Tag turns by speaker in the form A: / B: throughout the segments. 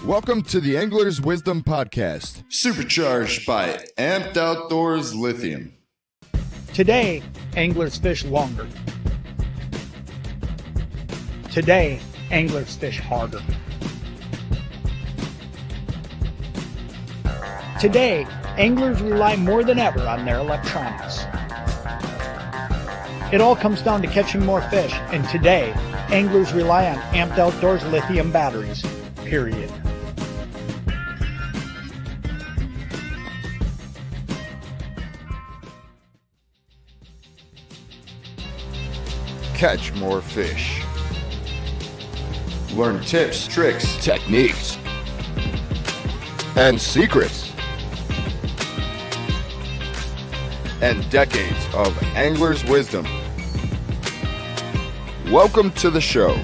A: Welcome to the Angler's Wisdom Podcast,
B: supercharged by Amped Outdoors Lithium.
C: Today, anglers fish longer. Today, anglers fish harder. Today, anglers rely more than ever on their electronics. It all comes down to catching more fish, and today, anglers rely on Amped Outdoors lithium batteries, period.
A: catch more fish,
B: Learn tips, tricks,
A: techniques, and secrets, and decades of angler's wisdom. Welcome to the show.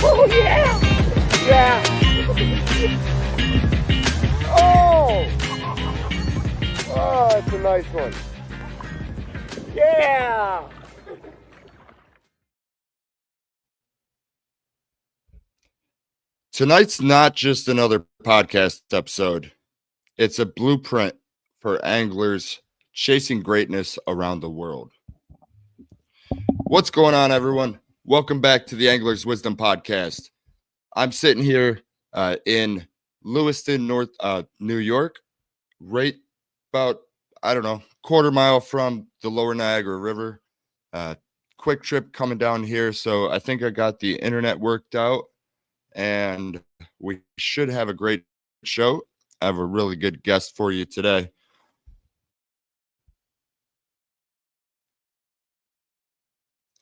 C: Oh, yeah! Yeah! Oh!
A: Oh, that's a nice one.
C: Yeah!
A: Tonight's not just another podcast episode. It's a blueprint for anglers chasing greatness around the world. What's going on, everyone? Welcome back to the Angler's Wisdom Podcast. I'm sitting here in Lewiston, New York, right about, quarter mile from the lower Niagara River. Quick trip coming down here, so I think I got the internet worked out, and we should have a great show. I have a really good guest for you today.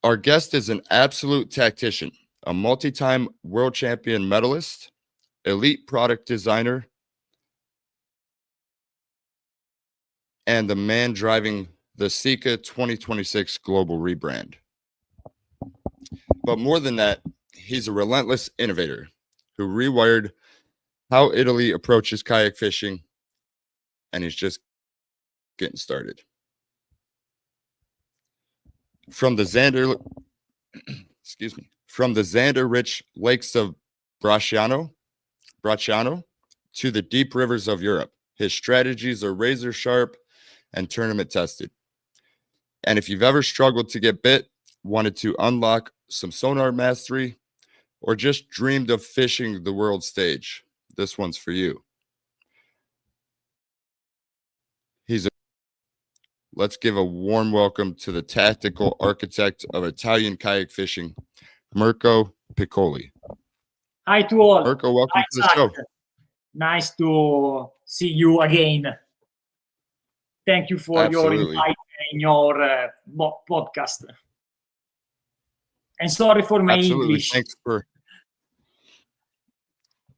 A: Our guest is an absolute tactician, a multi-time world champion medalist, elite product designer, and the man driving the Seika 2026 global rebrand. But more than that, he's a relentless innovator who rewired how Italy approaches kayak fishing, and he's just getting started. From the Xander rich lakes of Bracciano to the deep rivers of Europe, his strategies are razor sharp and tournament tested. And if you've ever struggled to get bit, wanted to unlock some sonar mastery, or just dreamed of fishing the world stage, this one's for you. Let's give a warm welcome to the tactical architect of Italian kayak fishing, Mirko Piccioli.
D: Hi to all.
A: Mirko, welcome to the show.
D: Nice to see you again. Thank you for your invite in your podcast. And sorry for my English.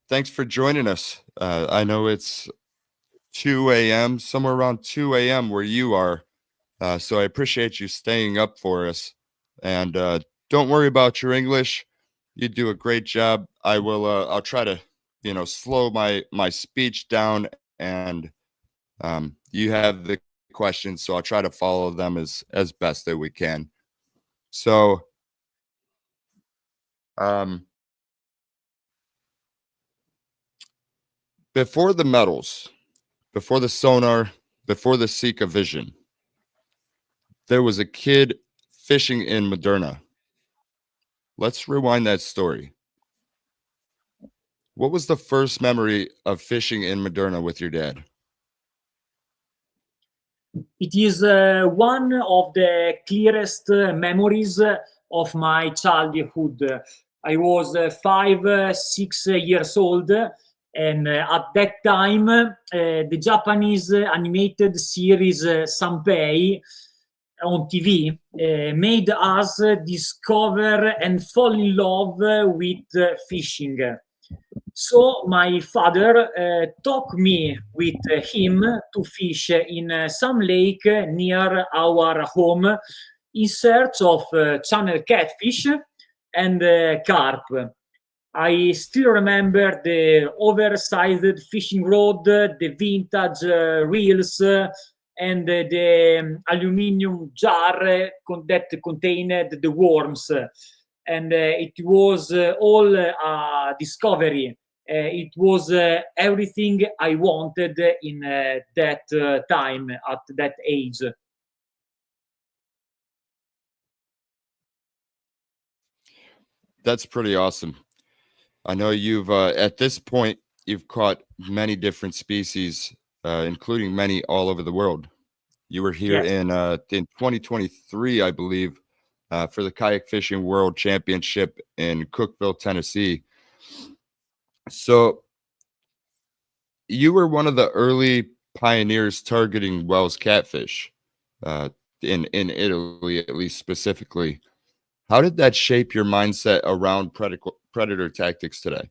A: Thanks for joining us. I know it's 2 a.m., somewhere around 2 a.m. where you are. So I appreciate you staying up for us. And don't worry about your English. You do a great job. I'll try to, slow my speech down, and you have the questions, so I'll try to follow them as best that we can. So before the medals, before the sonar, before the Seika vision, there was a kid fishing in Modena. Let's rewind that story. What was the first memory of fishing in Modena with your dad?
D: It is one of the clearest memories of my childhood. I was 5-6 years old, and at that time, the Japanese animated series Sanpei on TV made us discover and fall in love with fishing. So my father took me with him to fish in some lake near our home in search of channel catfish and carp. I still remember the oversized fishing rod, the vintage reels, and the aluminum jar that contained the worms. And it was all a discovery. It was everything I wanted in that time, at that age.
A: That's pretty awesome. I know you've at this point you've caught many different species, including many all over the world. You were here in 2023, I believe, for the Kayak Fishing World Championship in Cookeville, Tennessee. So you were one of the early pioneers targeting Wells catfish in Italy, at least specifically. How did that shape your mindset around predator tactics today?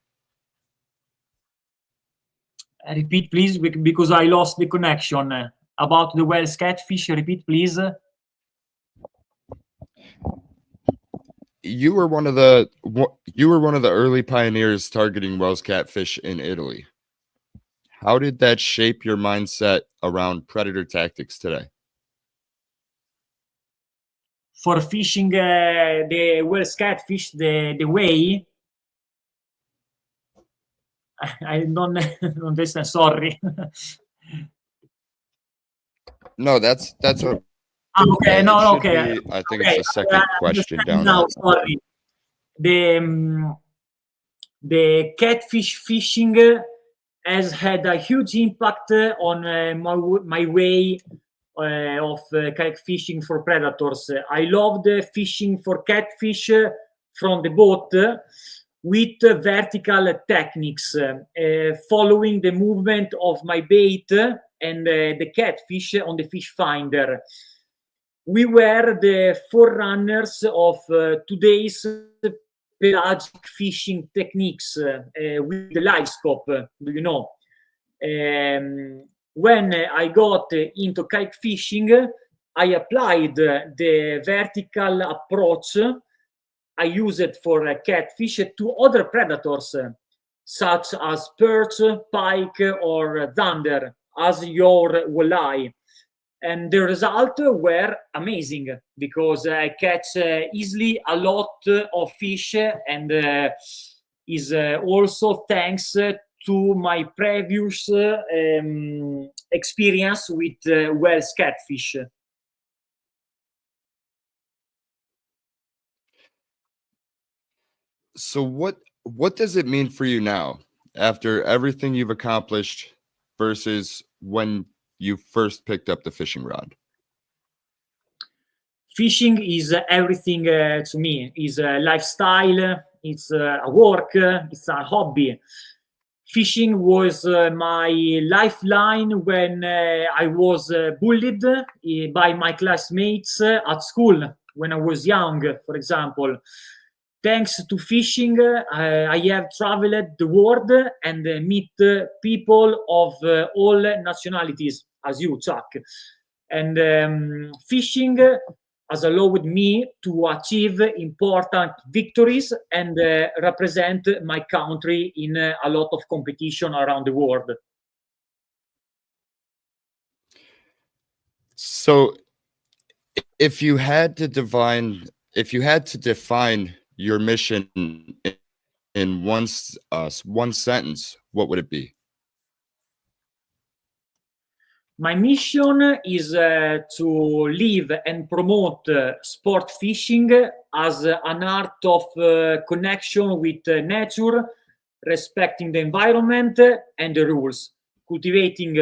D: Repeat, please, because I lost the connection. About the Wells catfish, repeat, please.
A: You were one of the early pioneers targeting Wells catfish in Italy. How did that shape your mindset around predator tactics today?
D: For fishing the Wells catfish the way, I don't understand. Sorry.
A: No, that's okay.
D: Okay. No,
A: It should
D: okay.
A: be, I think
D: Okay.
A: it's the second question down.
D: Now, sorry. The catfish fishing has had a huge impact on my way of kayak fishing for predators. I loved fishing for catfish from the boat with vertical techniques, following the movement of my bait and the catfish on the fish finder. We were the forerunners of today's pelagic fishing techniques with the live scope, do you know? When I got into kayak fishing, I applied the vertical approach I use it for catfish to other predators, such as perch, pike, or zander, as your walleye. And the results were amazing because I catch easily a lot of fish, and is also thanks to my previous experience with Wells catfish.
A: So what does it mean for you now after everything you've accomplished versus when you first picked up the fishing rod?
D: Fishing is everything to me. It's a lifestyle, it's a work, it's a hobby. Fishing was my lifeline when I was bullied by my classmates at school when I was young, for example. Thanks to fishing, I have traveled the world and meet people of all nationalities, as you, Chuck. And fishing has allowed me to achieve important victories and represent my country in a lot of competition around the world.
A: So if you had to define your mission in one sentence, what would it be?
D: My mission is to live and promote sport fishing as an art of connection with nature, respecting the environment and the rules, cultivating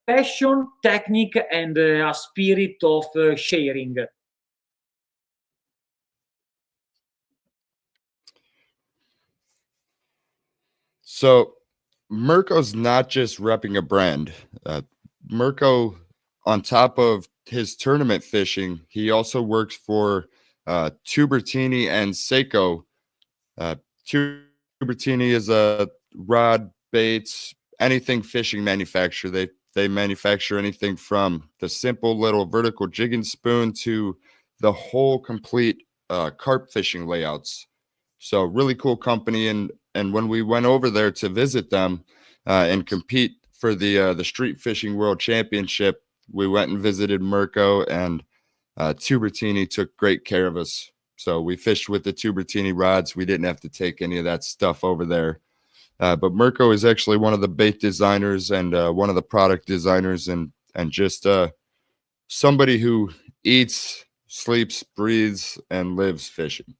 D: passion, technique, and a spirit of sharing.
A: So Mirko's not just repping a brand. Mirko, on top of his tournament fishing, he also works for Tubertini and Seiko. Tubertini is a rod, baits, anything fishing manufacturer. They manufacture anything from the simple little vertical jigging spoon to the whole complete carp fishing layouts. So really cool company. And when we went over there to visit them and compete for the Street Fishing World Championship, we went and visited Mirko, and Tubertini took great care of us. So we fished with the Tubertini rods. We didn't have to take any of that stuff over there. But Mirko is actually one of the bait designers and one of the product designers, and just somebody who eats, sleeps, breathes, and lives fishing.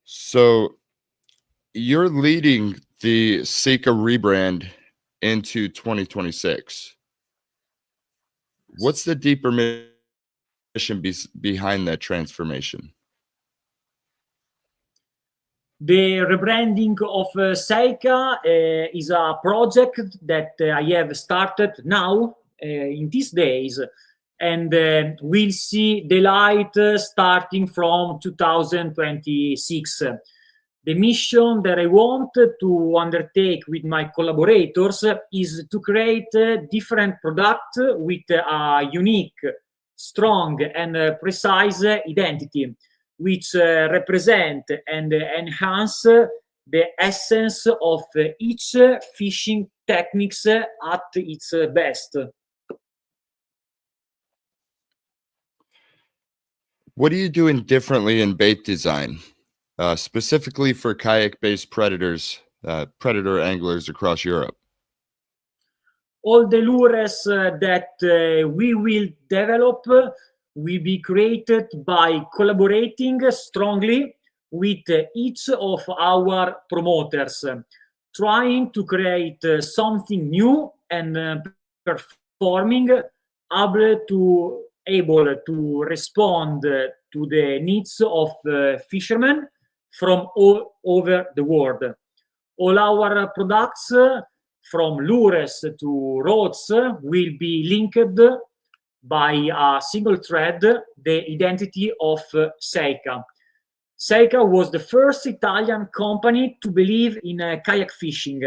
A: So you're leading the Seika Rebrand into 2026. What's the deeper mission behind that transformation?
D: The rebranding of Seika is a project that I have started now in these days, and we'll see the light starting from 2026. The mission that I want to undertake with my collaborators is to create different products with a unique, strong, and precise identity, which represent and enhance the essence of each fishing techniques at its best.
A: What are you doing differently in bait design, specifically for kayak-based predator anglers across Europe?
D: All the lures that we will develop will be created by collaborating strongly with each of our promoters, trying to create something new and performing able to respond to the needs of fishermen from all over the world. All our products, from lures to rods, will be linked by a single thread, the identity of Seika. Seika was the first Italian company to believe in kayak fishing,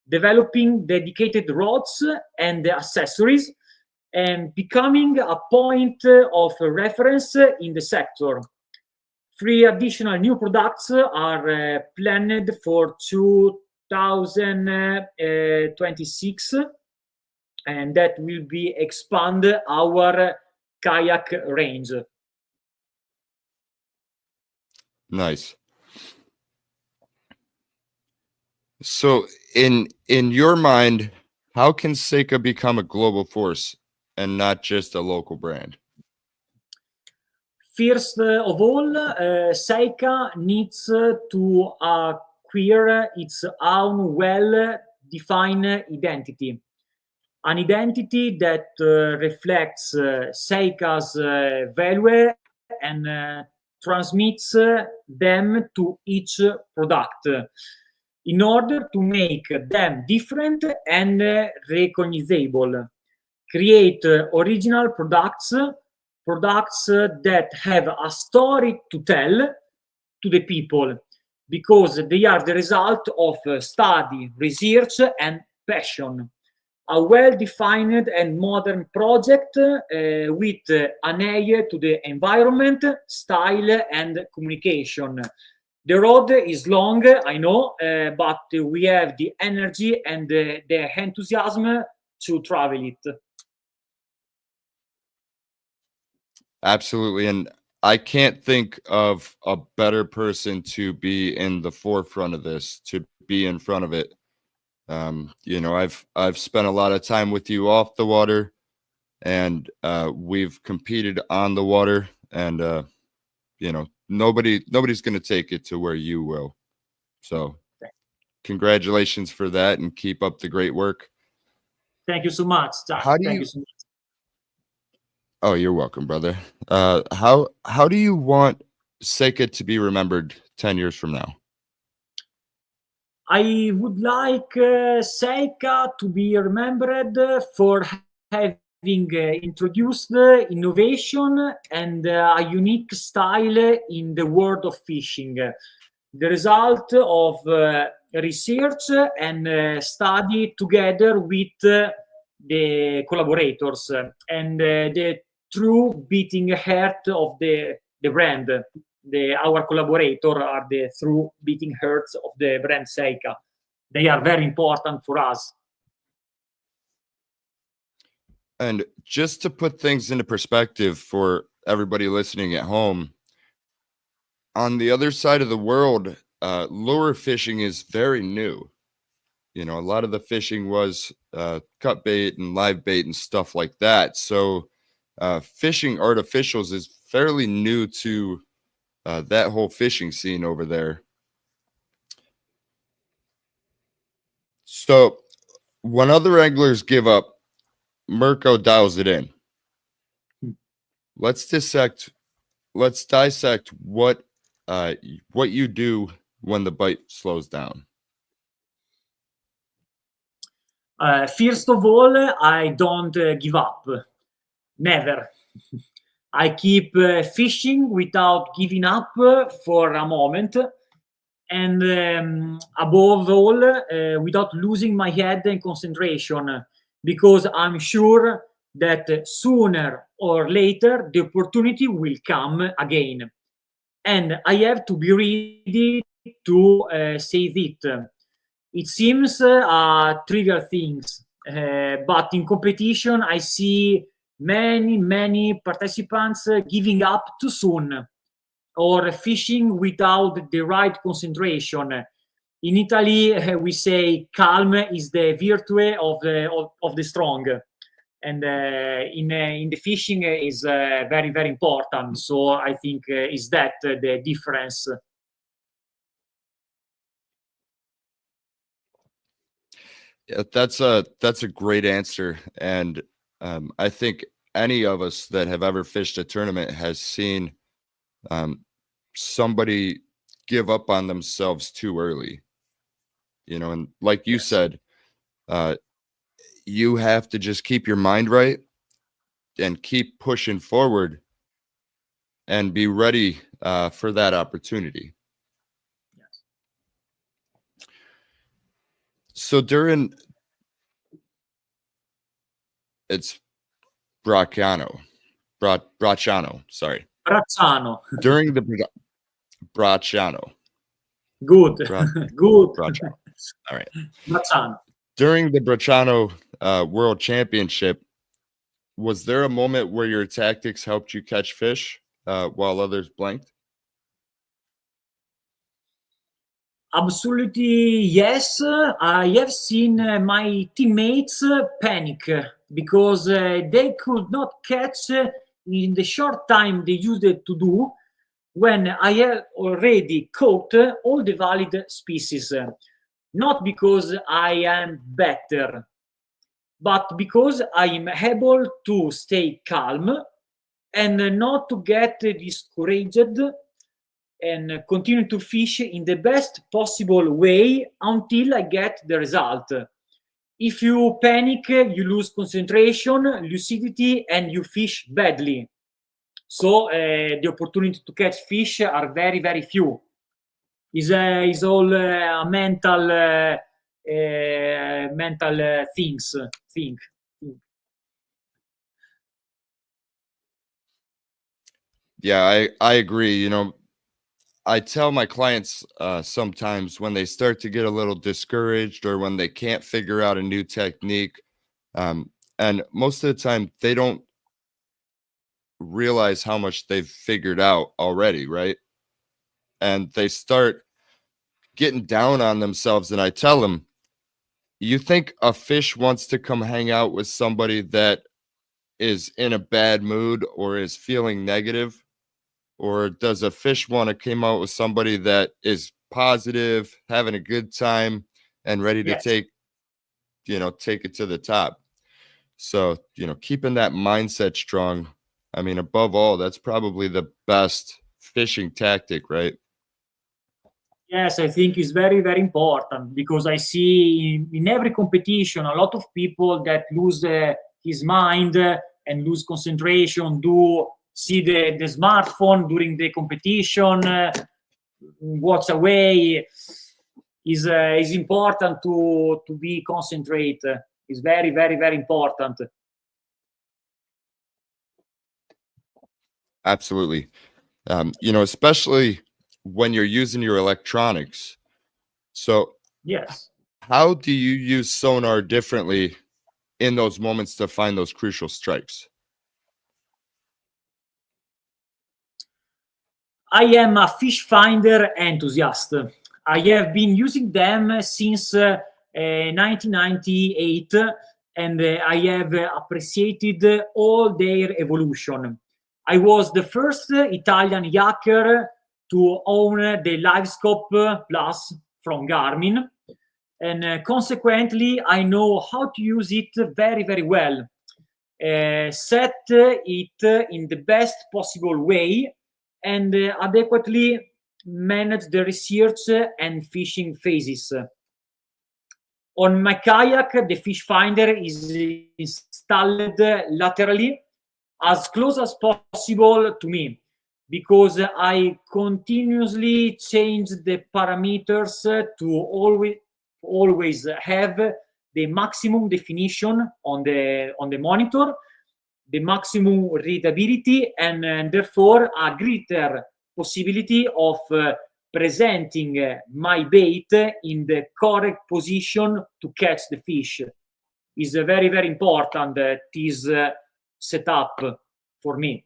D: developing dedicated rods and accessories, and becoming a point of reference in the sector. 3 additional new products are planned for 2026, and that will be expand our kayak range.
A: Nice. So in your mind, how can Seika become a global force and not just a local brand?
D: First of all, Seika needs to acquire its own well-defined identity. An identity that reflects Seika's value and transmits them to each product in order to make them different and recognizable. Create original products that have a story to tell to the people, because they are the result of study, research, and passion. A well-defined and modern project with an eye to the environment, style, and communication. The road is long, I know, but we have the energy and the enthusiasm to travel it.
A: Absolutely. And I can't think of a better person to be in the forefront of this, to be in front of it. I've spent a lot of time with you off the water, and we've competed on the water, and nobody's going to take it to where you will. So congratulations for that, and keep up the great work.
D: Thank you so much, Jack. Thank you so much.
A: Oh, you're welcome, brother. How do you want Seika to be remembered 10 years from now?
D: I would like Seika to be remembered for having introduced innovation and a unique style in the world of fishing. The result of research and study together with the collaborators, and the true beating heart of the brand. Our collaborators are the true beating hearts of the brand Seika. They are very important for us.
A: And just to put things into perspective for everybody listening at home, on the other side of the world, lure fishing is very new. You know, a lot of the fishing was cut bait and live bait and stuff like that. So fishing artificials is fairly new to that whole fishing scene over there. So when other anglers give up, Mirko dials it in. Let's dissect. Let's dissect what you do when the bite slows down.
D: First of all, I don't give up. Never. I keep fishing without giving up for a moment. And above all, without losing my head and concentration, because I'm sure that sooner or later the opportunity will come again. And I have to be ready to save it. It seems trivial things, but in competition, I see many participants giving up too soon or fishing without the right concentration. In Italy, we say calm is the virtue of the strong. And in the fishing is very important. So I think is that the difference.
A: Yeah, that's a great answer, and I think any of us that have ever fished a tournament has seen somebody give up on themselves too early. You know, and like you said, you have to just keep your mind right and keep pushing forward and be ready for that opportunity.
D: Yes.
A: So it's Bracciano, sorry.
D: Bracciano.
A: During the Bracciano.
D: Good. Good.
A: Bracciano. All right.
D: Bracciano.
A: During the Bracciano World Championship, was there a moment where your tactics helped you catch fish while others blanked?
D: Absolutely, yes. I have seen my teammates panic because they could not catch in the short time they used to do when I had already caught all the valid species. Not because I am better, but because I am able to stay calm and not to get discouraged and continue to fish in the best possible way until I get the result. If you panic, you lose concentration, lucidity, and you fish badly. So the opportunity to catch fish are very few. Is all mental things.
A: Yeah, I agree. You know, I tell my clients sometimes when they start to get a little discouraged or when they can't figure out a new technique, and most of the time they don't realize how much they've figured out already, right? And they start getting down on themselves. And I tell them, you think a fish wants to come hang out with somebody that is in a bad mood or is feeling negative? Or does a fish want to come out with somebody that is positive, having a good time, and ready to take it to the top? So, keeping that mindset strong, I mean, above all, that's probably the best fishing tactic, right?
D: Yes, I think it's very important because I see in every competition a lot of people that lose his mind and lose concentration, do see the smartphone during the competition, walks away. Is important to be concentrate. It's very important.
A: Absolutely. Especially when you're using your electronics. So
D: yes,
A: how do you use sonar differently in those moments to find those crucial strikes?
D: I am a fish finder enthusiast. I have been using them since 1998, and I have appreciated all their evolution. I was the first Italian yachter to own the LiveScope Plus from Garmin, and consequently, I know how to use it very, very well. Set it in the best possible way and adequately manage the research and fishing phases. On my kayak, the fish finder is installed laterally as close as possible to me, because I continuously change the parameters to always have the maximum definition on the monitor, the maximum readability, and therefore a greater possibility of presenting my bait in the correct position to catch the fish. Is very, very important, this setup for me.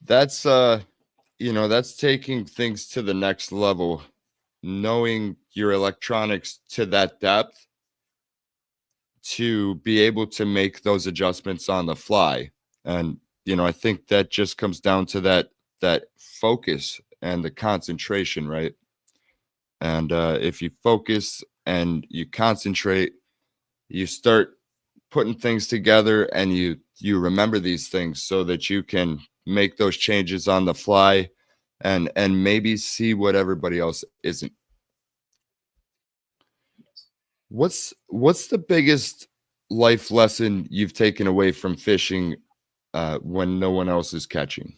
A: That's that's taking things to the next level, knowing your electronics to that depth to be able to make those adjustments on the fly. And I think that just comes down to that focus and the concentration, right? And if you focus and you concentrate, you start putting things together, and you remember these things so that you can make those changes on the fly and maybe see what everybody else isn't. What's the biggest life lesson you've taken away from fishing when no one else is catching?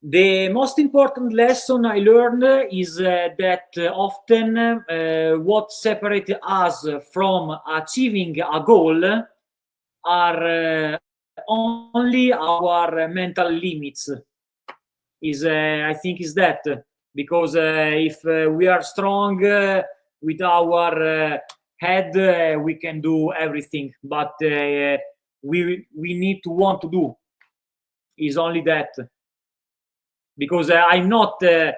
D: The most important lesson I learned is that often what separates us from achieving a goal are only our mental limits. I think is that, because if we are strong with our head, we can do everything, but we need to want to do. Is only that. Because I'm not the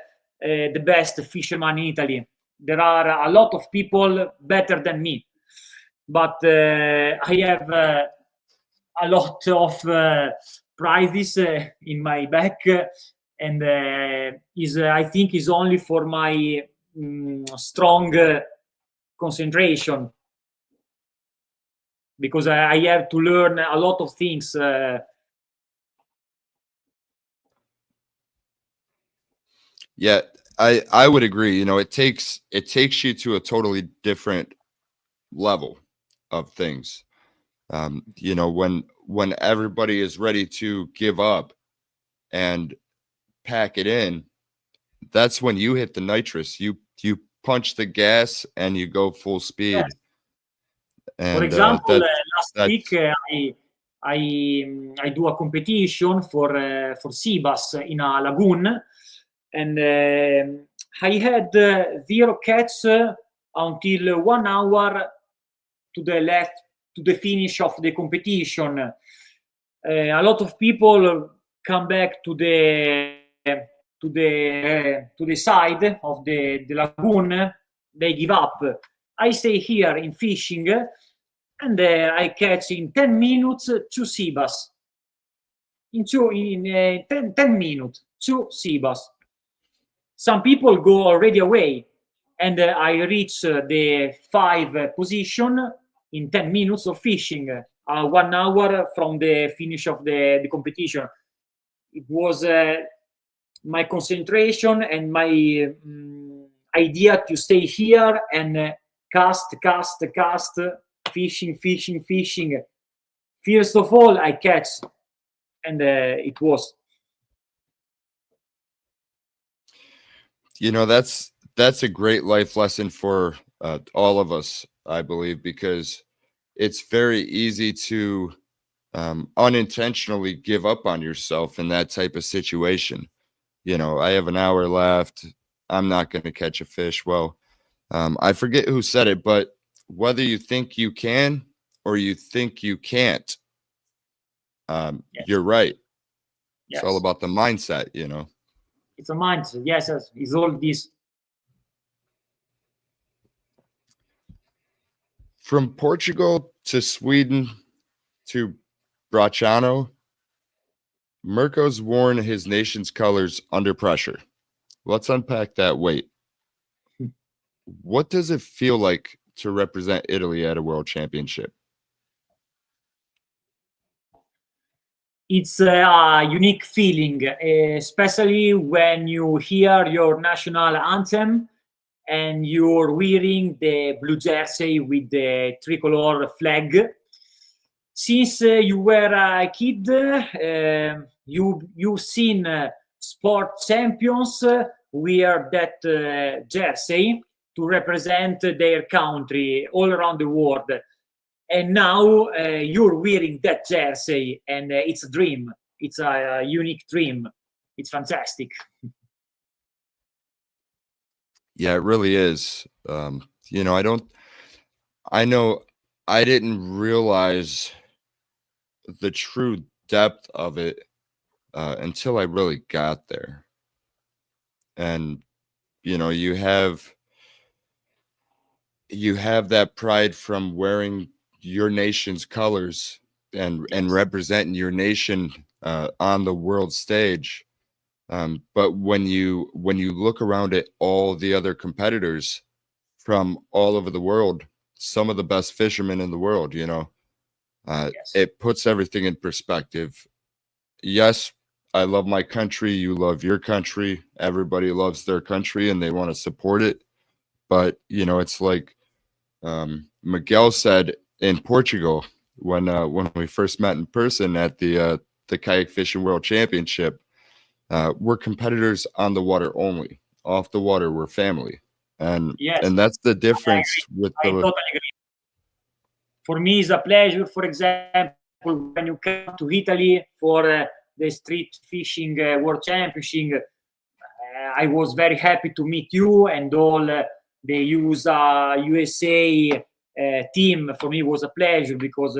D: best fisherman in Italy. There are a lot of people better than me, but I have a lot of prizes in my back, and I think is only for my strong concentration, because I have to learn a lot of things.
A: Yeah, I would agree. It takes you to a totally different level of things. When everybody is ready to give up and pack it in, that's when you hit the nitrous. You punch the gas and you go full speed.
D: Yes.
A: And
D: for example, last week I do a competition for sea bass in a lagoon, and I had 0 catch until 1 hour to the left to the finish of the competition. A lot of people come back to the side of the lagoon. They give up. I stay here in fishing, and I catch in 10 minutes 2 sea bass. In 10 minutes, 2 sea bass. Some people go already away, and I reach the 5 position in 10 minutes of fishing, 1 hour from the finish of the competition. It was my concentration and my idea to stay here and cast, fishing. First of all, I catch, and it was.
A: That's a great life lesson for all of us, I believe, because it's very easy to unintentionally give up on yourself in that type of situation. I have an hour left. I'm not going to catch a fish. Well, I forget who said it, but whether you think you can or you think you can't,
D: Yes.
A: You're right. It's all about the mindset, you know.
D: It's a mindset. Yes, it's all this.
A: From Portugal to Sweden to Bracciano, Mirko's worn his nation's colors under pressure. Let's unpack that weight. What does it feel like to represent Italy at a world championship?
D: It's a unique feeling, especially when you hear your national anthem and you're wearing the blue jersey with the tricolor flag. Since you were a kid, you've seen sport champions wear that jersey to represent their country all around the world. And now you're wearing that jersey, and it's a dream. It's a unique dream. It's fantastic.
A: Yeah, it really is. You know, I didn't realize the true depth of it until I really got there. And, you know, you have that pride from wearing your nation's colors and representing your nation on the world stage. But when you look around at all the other competitors from all over the world, some of the best fishermen in the world, you know, it puts everything in perspective. Yes, I love my country. You love your country. Everybody loves their country and they want to support it. But, you know, it's like Miguel said in Portugal when we first met in person at the Kayak Fishing World Championship, we're competitors on the water only. Off the water, we're family. And that's the difference with the...
D: I totally agree. For me, it's a pleasure, for example, when you come to Italy for the street fishing world championship, I was very happy to meet you and all the USA team. For me, it was a pleasure because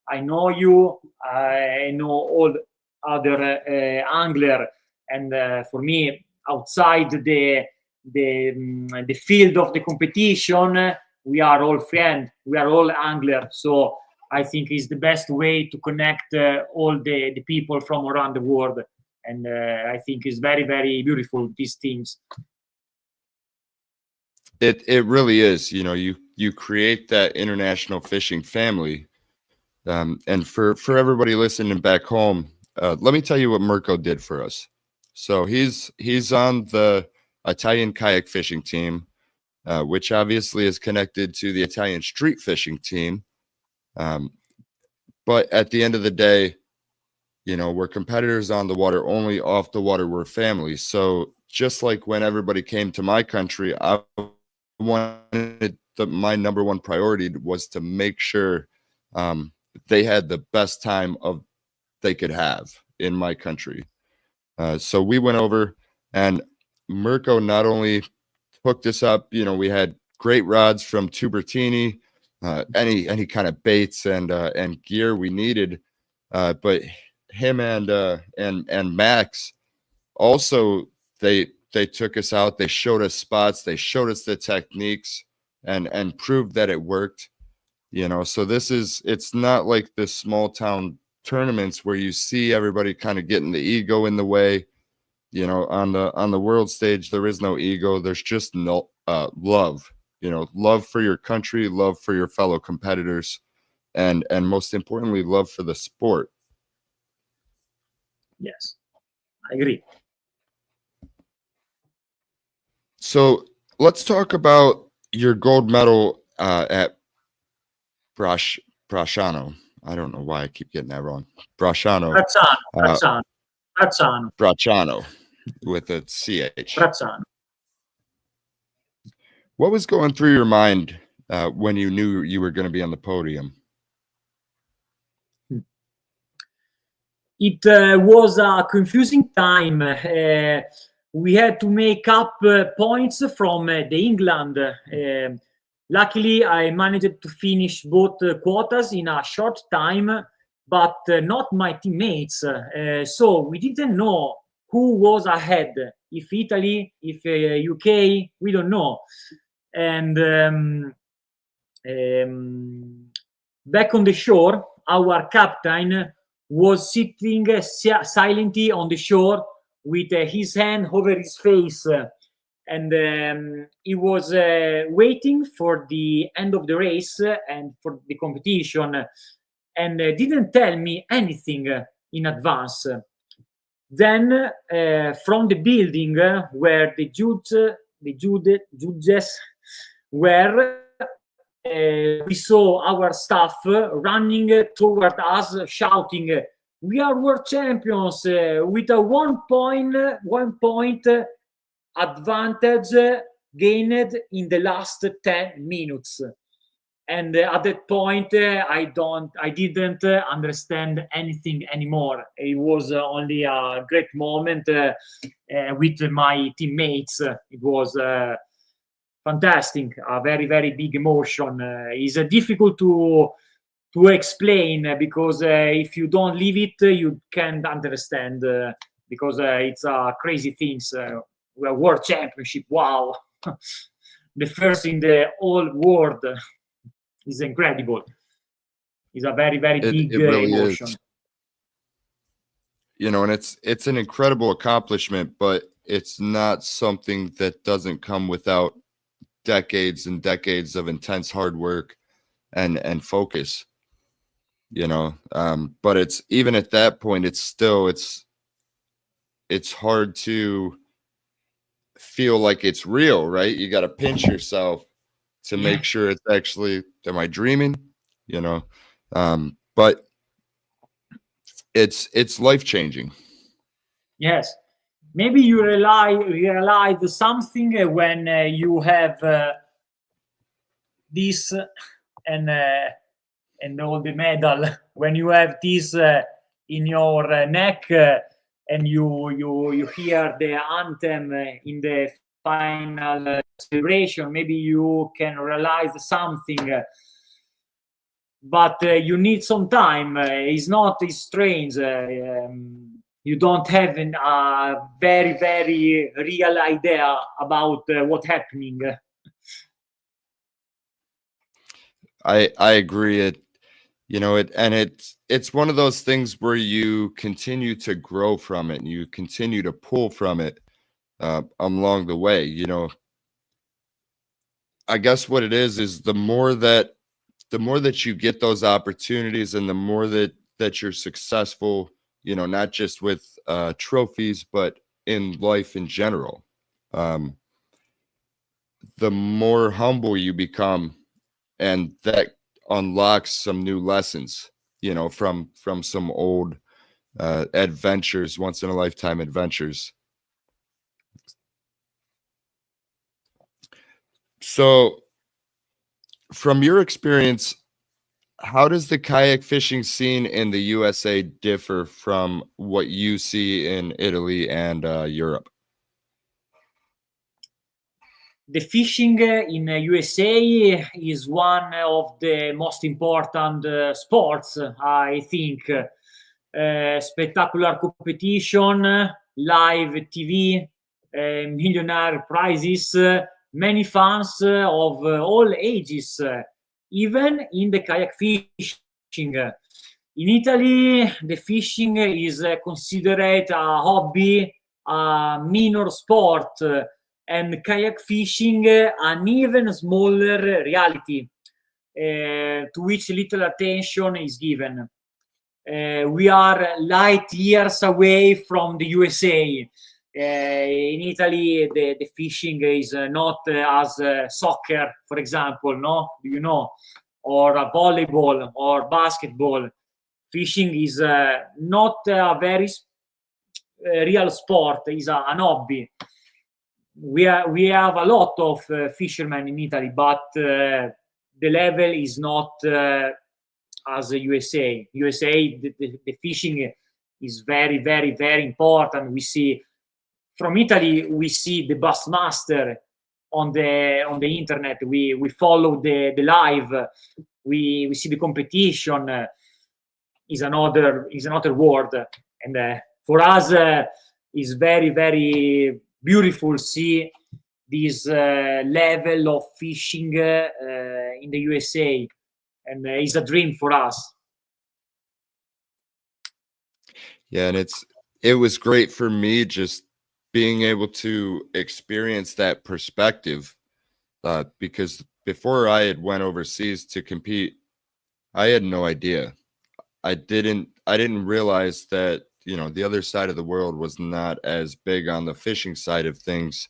D: I know you, I know all other angler, and for me, outside the field of the competition, we are all friends, we are all anglers. So I think it's the best way to connect all the people from around the world. And I think it's very, very beautiful, these teams.
A: It really is. You know, you create that international fishing family. And for everybody listening back home, let me tell you what Mirko did for us. So he's on the Italian kayak fishing team, which obviously is connected to the Italian street fishing team. But at the end of the day, you know, we're competitors on the water only. Off the water, we're family. So just like when everybody came to my country, I wanted my number one priority was to make sure they had the best time they could have in my country. So we went over, and Mirko not only hooked us up, you know, we had great rods from Tubertini, any kind of baits and gear we needed, but him and Max also, they took us out, they showed us spots, they showed us the techniques and proved that it worked, you know. So it's not like the small town tournaments where you see everybody kind of getting the ego in the way. You know, on the world stage, there is no ego. There's just no love, you know, love for your country, love for your fellow competitors, and most importantly, love for the sport.
D: Yes, I agree.
A: So let's talk about your gold medal at Bracciano. I don't know why I keep getting that wrong. Bracciano. Bracciano with a CH.
D: Bracciano.
A: What was going through your mind when you knew you were going to be on the podium?
D: It was a confusing time. We had to make up points from the England. Luckily, I managed to finish both quotas in a short time, but not my teammates. So we didn't know who was ahead, if Italy, if UK, we don't know. And back on the shore, our captain was sitting silently on the shore with his hand over his face. And he was waiting for the end of the race and for the competition, and didn't tell me anything in advance. Then from the building where the judges were, we saw our staff running toward us, shouting, "We are world champions!" With a 1 point advantage gained in the last 10 minutes. And at that point, I didn't understand anything anymore. It was only a great moment with my teammates. It was fantastic, a very, very big emotion. It's difficult to explain because if you don't live it, you can't understand because it's crazy things. We're world championship, wow. The first in the whole world. Is incredible. It's a very, very big
A: really
D: emotion.
A: Is. You know, and it's an incredible accomplishment, but it's not something that doesn't come without decades and decades of intense hard work and focus. You know, but it's even at that point, it's hard to feel like it's real, right? You got to pinch yourself to make sure it's actually, am I dreaming? You know, but it's life-changing.
D: Yes. Maybe you realize something when you have this and all the medal, when you have this in your neck and you hear the anthem in the final celebration, maybe you can realize something, but you need some time. It's strange. You don't have a very, very real idea about what's happening.
A: I agree. It's one of those things where you continue to grow from it and you continue to pull from it along the way. You know, I guess what it is the more that you get those opportunities and the more that you're successful, you know, not just with trophies, but in life in general, the more humble you become, and that unlocks some new lessons, you know, from some old adventures, once in a lifetime adventures. So from your experience, how does the kayak fishing scene in the USA differ from what you see in Italy and Europe?
D: The fishing in USA is one of the most important sports, I think. Spectacular competition, live TV, millionaire prizes, many fans of all ages, even in the kayak fishing. In Italy, the fishing is considered a hobby, a minor sport, and kayak fishing an even smaller reality, to which little attention is given. We are light years away from the USA. In Italy, the fishing is not as soccer, for example, no? Do you know? Or volleyball or basketball. Fishing is not a very real sport, it's an hobby. We have a lot of fishermen in Italy, but the level is not as the USA. The fishing is very, very, very important. We see from Italy, we see the Bassmaster on the internet. We follow the live. We see the competition. is another world, and for us is very, very beautiful see this level of fishing in the USA, and it's a dream for us.
A: Yeah, and it was great for me just being able to experience that perspective, because before I had went overseas to compete, I had no idea. I didn't realize that, you know, the other side of the world was not as big on the fishing side of things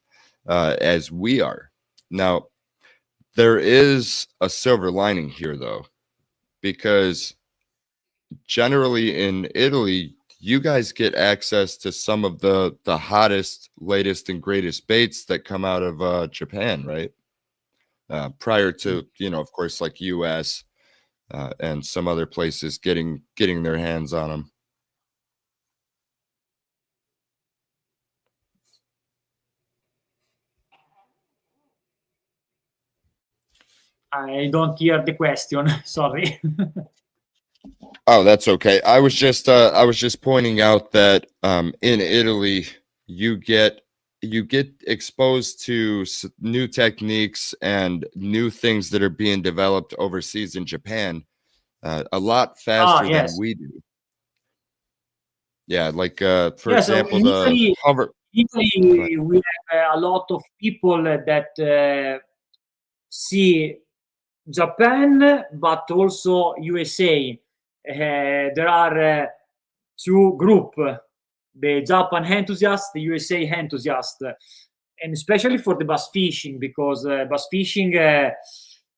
A: as we are. Now, there is a silver lining here, though, because generally in Italy, you guys get access to some of the hottest, latest, and greatest baits that come out of Japan, right? Prior to, you know, of course, like US and some other places getting their hands on them.
D: I don't hear the question. Sorry.
A: Oh, that's okay. I was just pointing out that in Italy you get exposed to new techniques and new things that are being developed overseas in Japan a lot faster than we do. Yeah, like for example,
D: in
A: hover.
D: Italy we have a lot of people that see Japan, but also USA. There are two groups, the Japan enthusiasts, the USA enthusiasts, and especially for the bass fishing, because bass fishing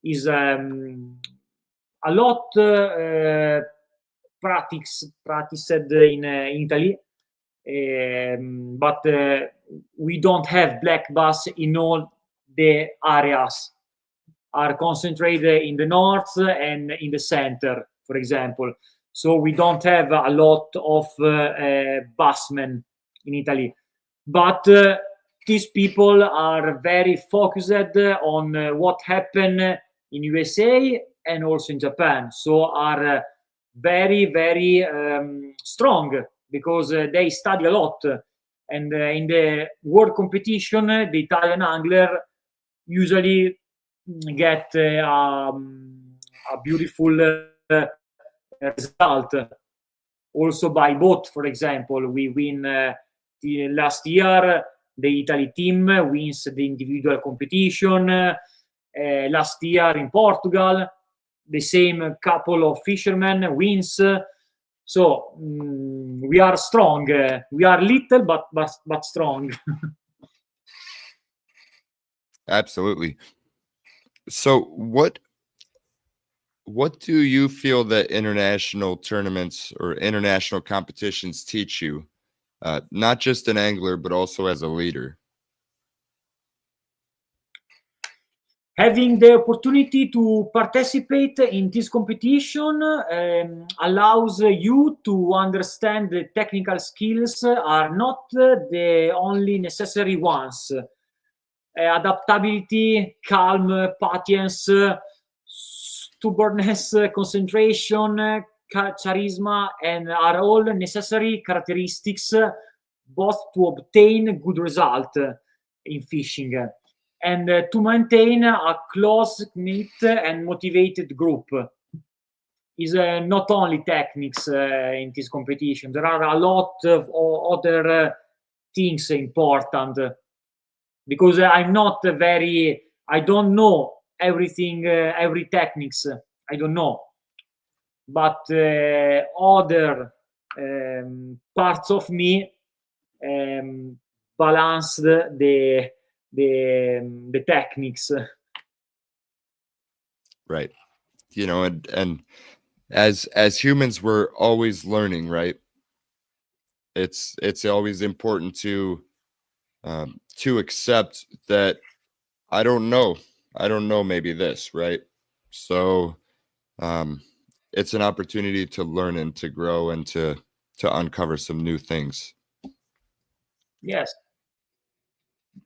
D: is a lot practiced in Italy, but we don't have black bass in all the areas. Are concentrated in the north and in the center, for example. So we don't have a lot of bassmen in Italy. But these people are very focused on what happened in USA and also in Japan. So are very, very strong because they study a lot. And in the world competition, the Italian angler usually get a beautiful result. Also by boat, for example, we win the last year. The Italy team wins the individual competition. Last year in Portugal, the same couple of fishermen wins. So we are strong. We are little, but strong.
A: Absolutely. So what do you feel that international tournaments or international competitions teach you, not just an angler, but also as a leader?
D: Having the opportunity to participate in this competition allows you to understand the technical skills are not the only necessary ones. Adaptability, calm, patience, stubbornness, concentration, charisma, and are all necessary characteristics both to obtain good result in fishing and to maintain a close-knit and motivated group. Is not only techniques in this competition. There are a lot of other things important. Because I'm not I don't know everything, every techniques, I don't know. But other parts of me balance the techniques.
A: Right. You know, and as humans, we're always learning, right? It's always important to accept that I don't know maybe this, right? So it's an opportunity to learn and to grow and to uncover some new things.
D: Yes,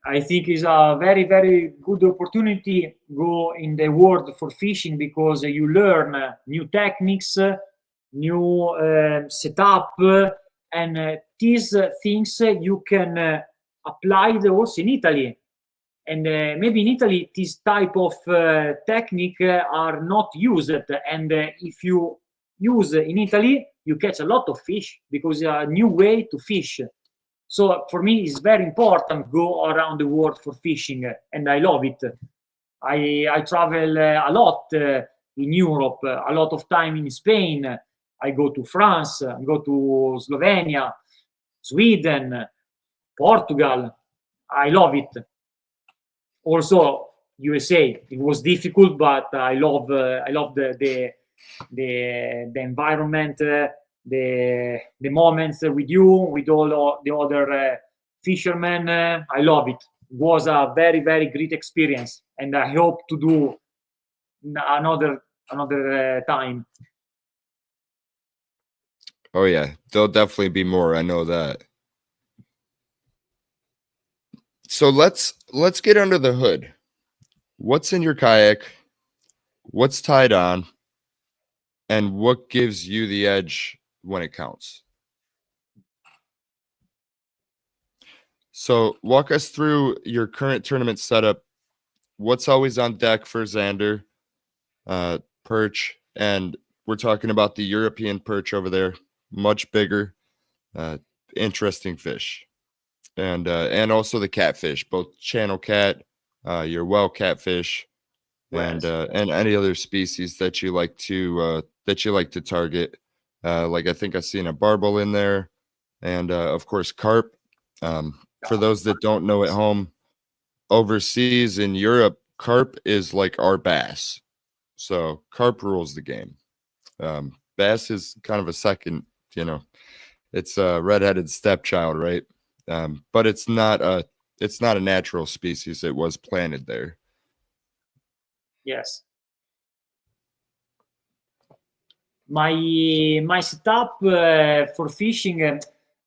D: I think it's a very, very good opportunity go in the world for fishing because you learn new techniques, new setup, and these things you can apply also in Italy. And maybe in Italy, this type of technique are not used. And if you use in Italy, you catch a lot of fish because it's a new way to fish. So for me, it's very important to go around the world for fishing, and I love it. I travel a lot in Europe, a lot of time in Spain. I go to France, I go to Slovenia, Sweden, Portugal. I love it. Also, USA. It was difficult, but I love the environment, the moments with you, with all the other fishermen. I love it. It was a very, very great experience, and I hope to do another time.
A: Oh yeah, there'll definitely be more. I know that. So let's get under the hood. What's in your kayak? What's tied on? And what gives you the edge when it counts? So walk us through your current tournament setup. What's always on deck for Xander, perch, and we're talking about the European perch over there, much bigger, interesting fish, and also the catfish, both channel cat, your well catfish, and any other species that you like to target. Like I think I've seen a barbel in there, and of course carp. For those that don't know at home, overseas in Europe, carp is like our bass. So carp rules the game. Bass is kind of a second, it's a redheaded stepchild, right? But it's not a natural species. It was planted there.
D: Yes. My setup for fishing,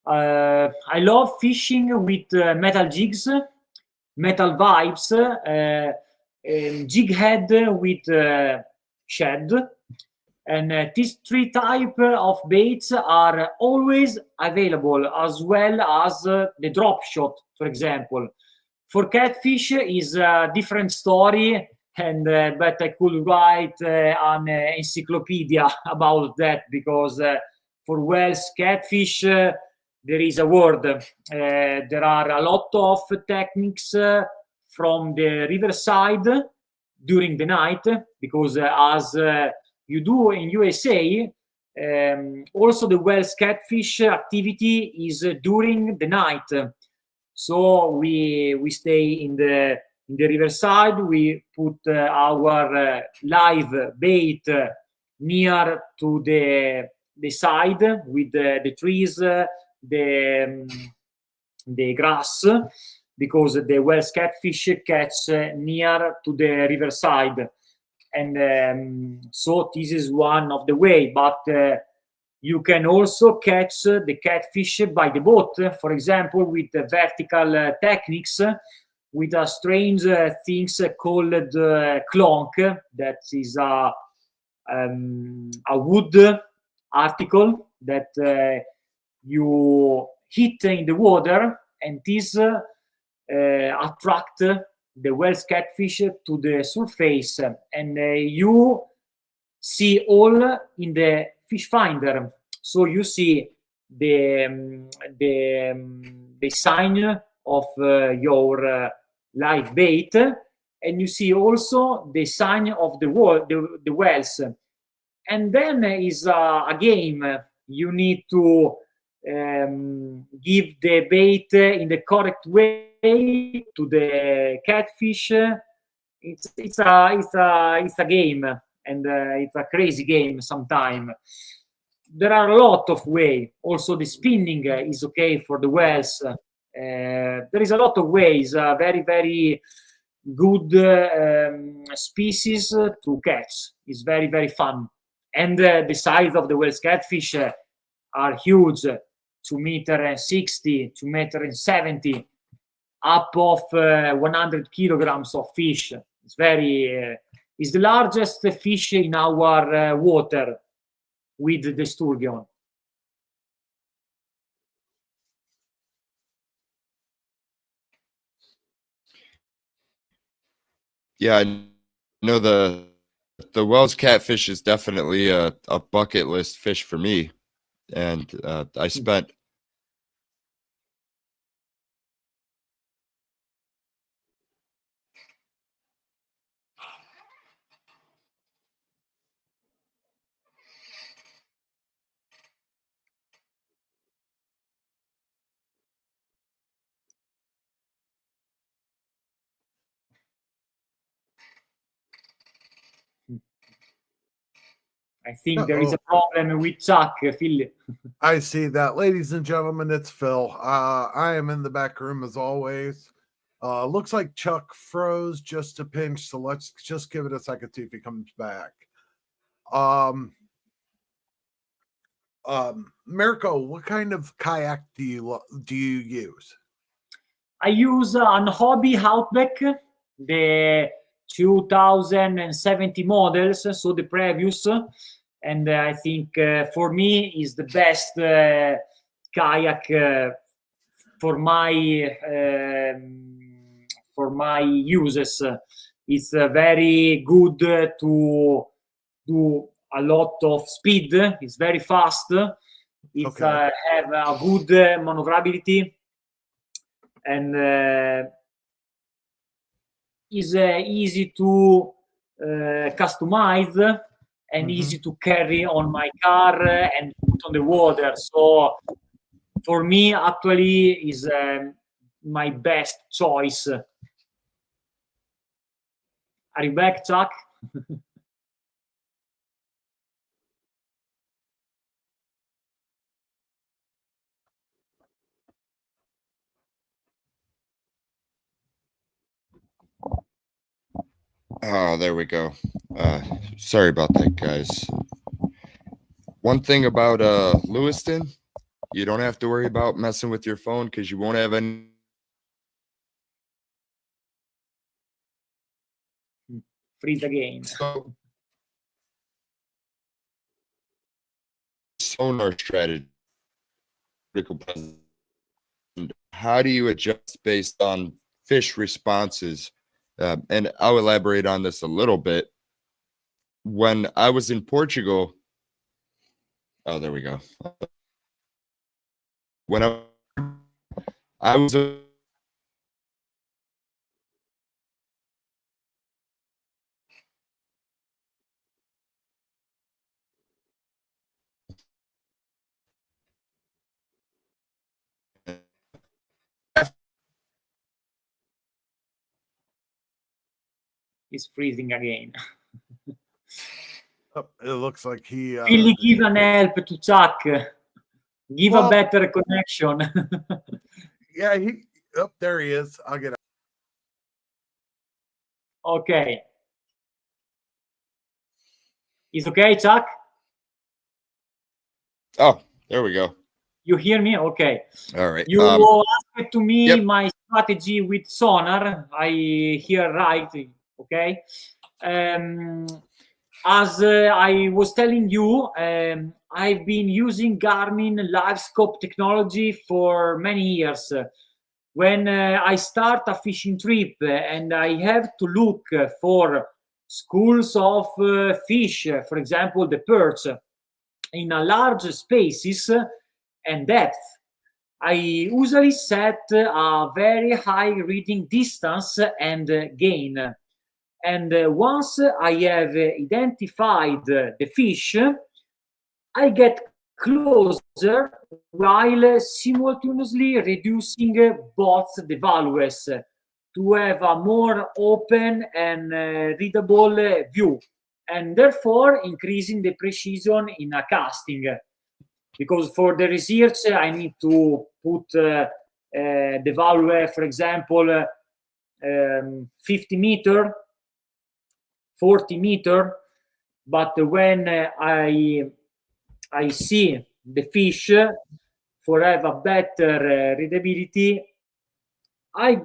D: I love fishing with metal jigs, metal vibes, jig head with shed, and these three type of baits are always available, as well as the drop shot, for example. For catfish is a different story, and but I could write an encyclopedia about that, because for whales, catfish, there is a word. There are a lot of techniques from the riverside during the night, because as you do in USA, also the whales catfish activity is during the night. So we stay in the riverside. We put our live bait near to the side with the trees, the grass, because the whales catfish catch near to the riverside, and so this is one of the way. But you can also catch the catfish by the boat, for example, with vertical techniques, with a strange things called clonk. That is a wood article that you hit in the water, and this attract the whales catfish to the surface, and you see all in the fish finder. So you see the sign of your live bait, and you see also the sign of the whales. And then is a game. You need to give the bait in the correct way to the catfish. It's a game, and it's a crazy game sometimes. There are a lot of ways. Also the spinning is okay for the whales. There is a lot of ways. Very, very good species to catch. It's very, very fun. And the size of the whales catfish are huge. 2.60 meters, 2.70 meters, up of 100 kilograms of fish. It's very, it's the largest fish in our water. with the sturgeon.
A: Yeah, I know the Wells catfish is definitely a bucket list fish for me, and I spent
D: I think there is a problem with Chuck, Phil.
E: I see that. Ladies and gentlemen, it's Phil. I am in the back room as always. Looks like Chuck froze just a pinch, so let's just give it a second, see if he comes back. Mirko, what kind of kayak do you use?
D: I use an Hobby Outback, the 2070 models, so the previous, and I think for me is the best kayak for my uses. It's very good to do a lot of speed. It's very fast. It's have a good maneuverability, and is easy to customize and easy to carry on my car and put on the water. So for me, actually, is my best choice. Are you back, Chuck?
A: Oh, there we go. Sorry about that, guys. One thing about Lewiston, you don't have to worry about messing with your phone because you won't have any.
D: Freeze again.
A: Sonar strategy. How do you adjust based on fish responses? And I'll elaborate on this a little bit. When I was in Portugal, oh, there we go. When I was
D: Is freezing again.
E: It looks like he
D: Really give an help to Chuck. Give a better connection.
E: Yeah, there he is. I'll get.
D: Okay. Is okay, Chuck?
A: Oh, there we go.
D: You hear me? Okay.
A: All right.
D: You asked to me my strategy with Sonar. I hear right. Okay. As I was telling you, I've been using Garmin Live Scope technology for many years. When I start a fishing trip and I have to look for schools of fish, for example, the perch, in a large spaces and depth, I usually set a very high reading distance and gain. And once I have identified the fish, I get closer while simultaneously reducing both the values to have a more open and readable view, and therefore increasing the precision in a casting. Because for the research, I need to put the value, for example, 50 meter, 40 meter, but when I see the fish for have a better readability, I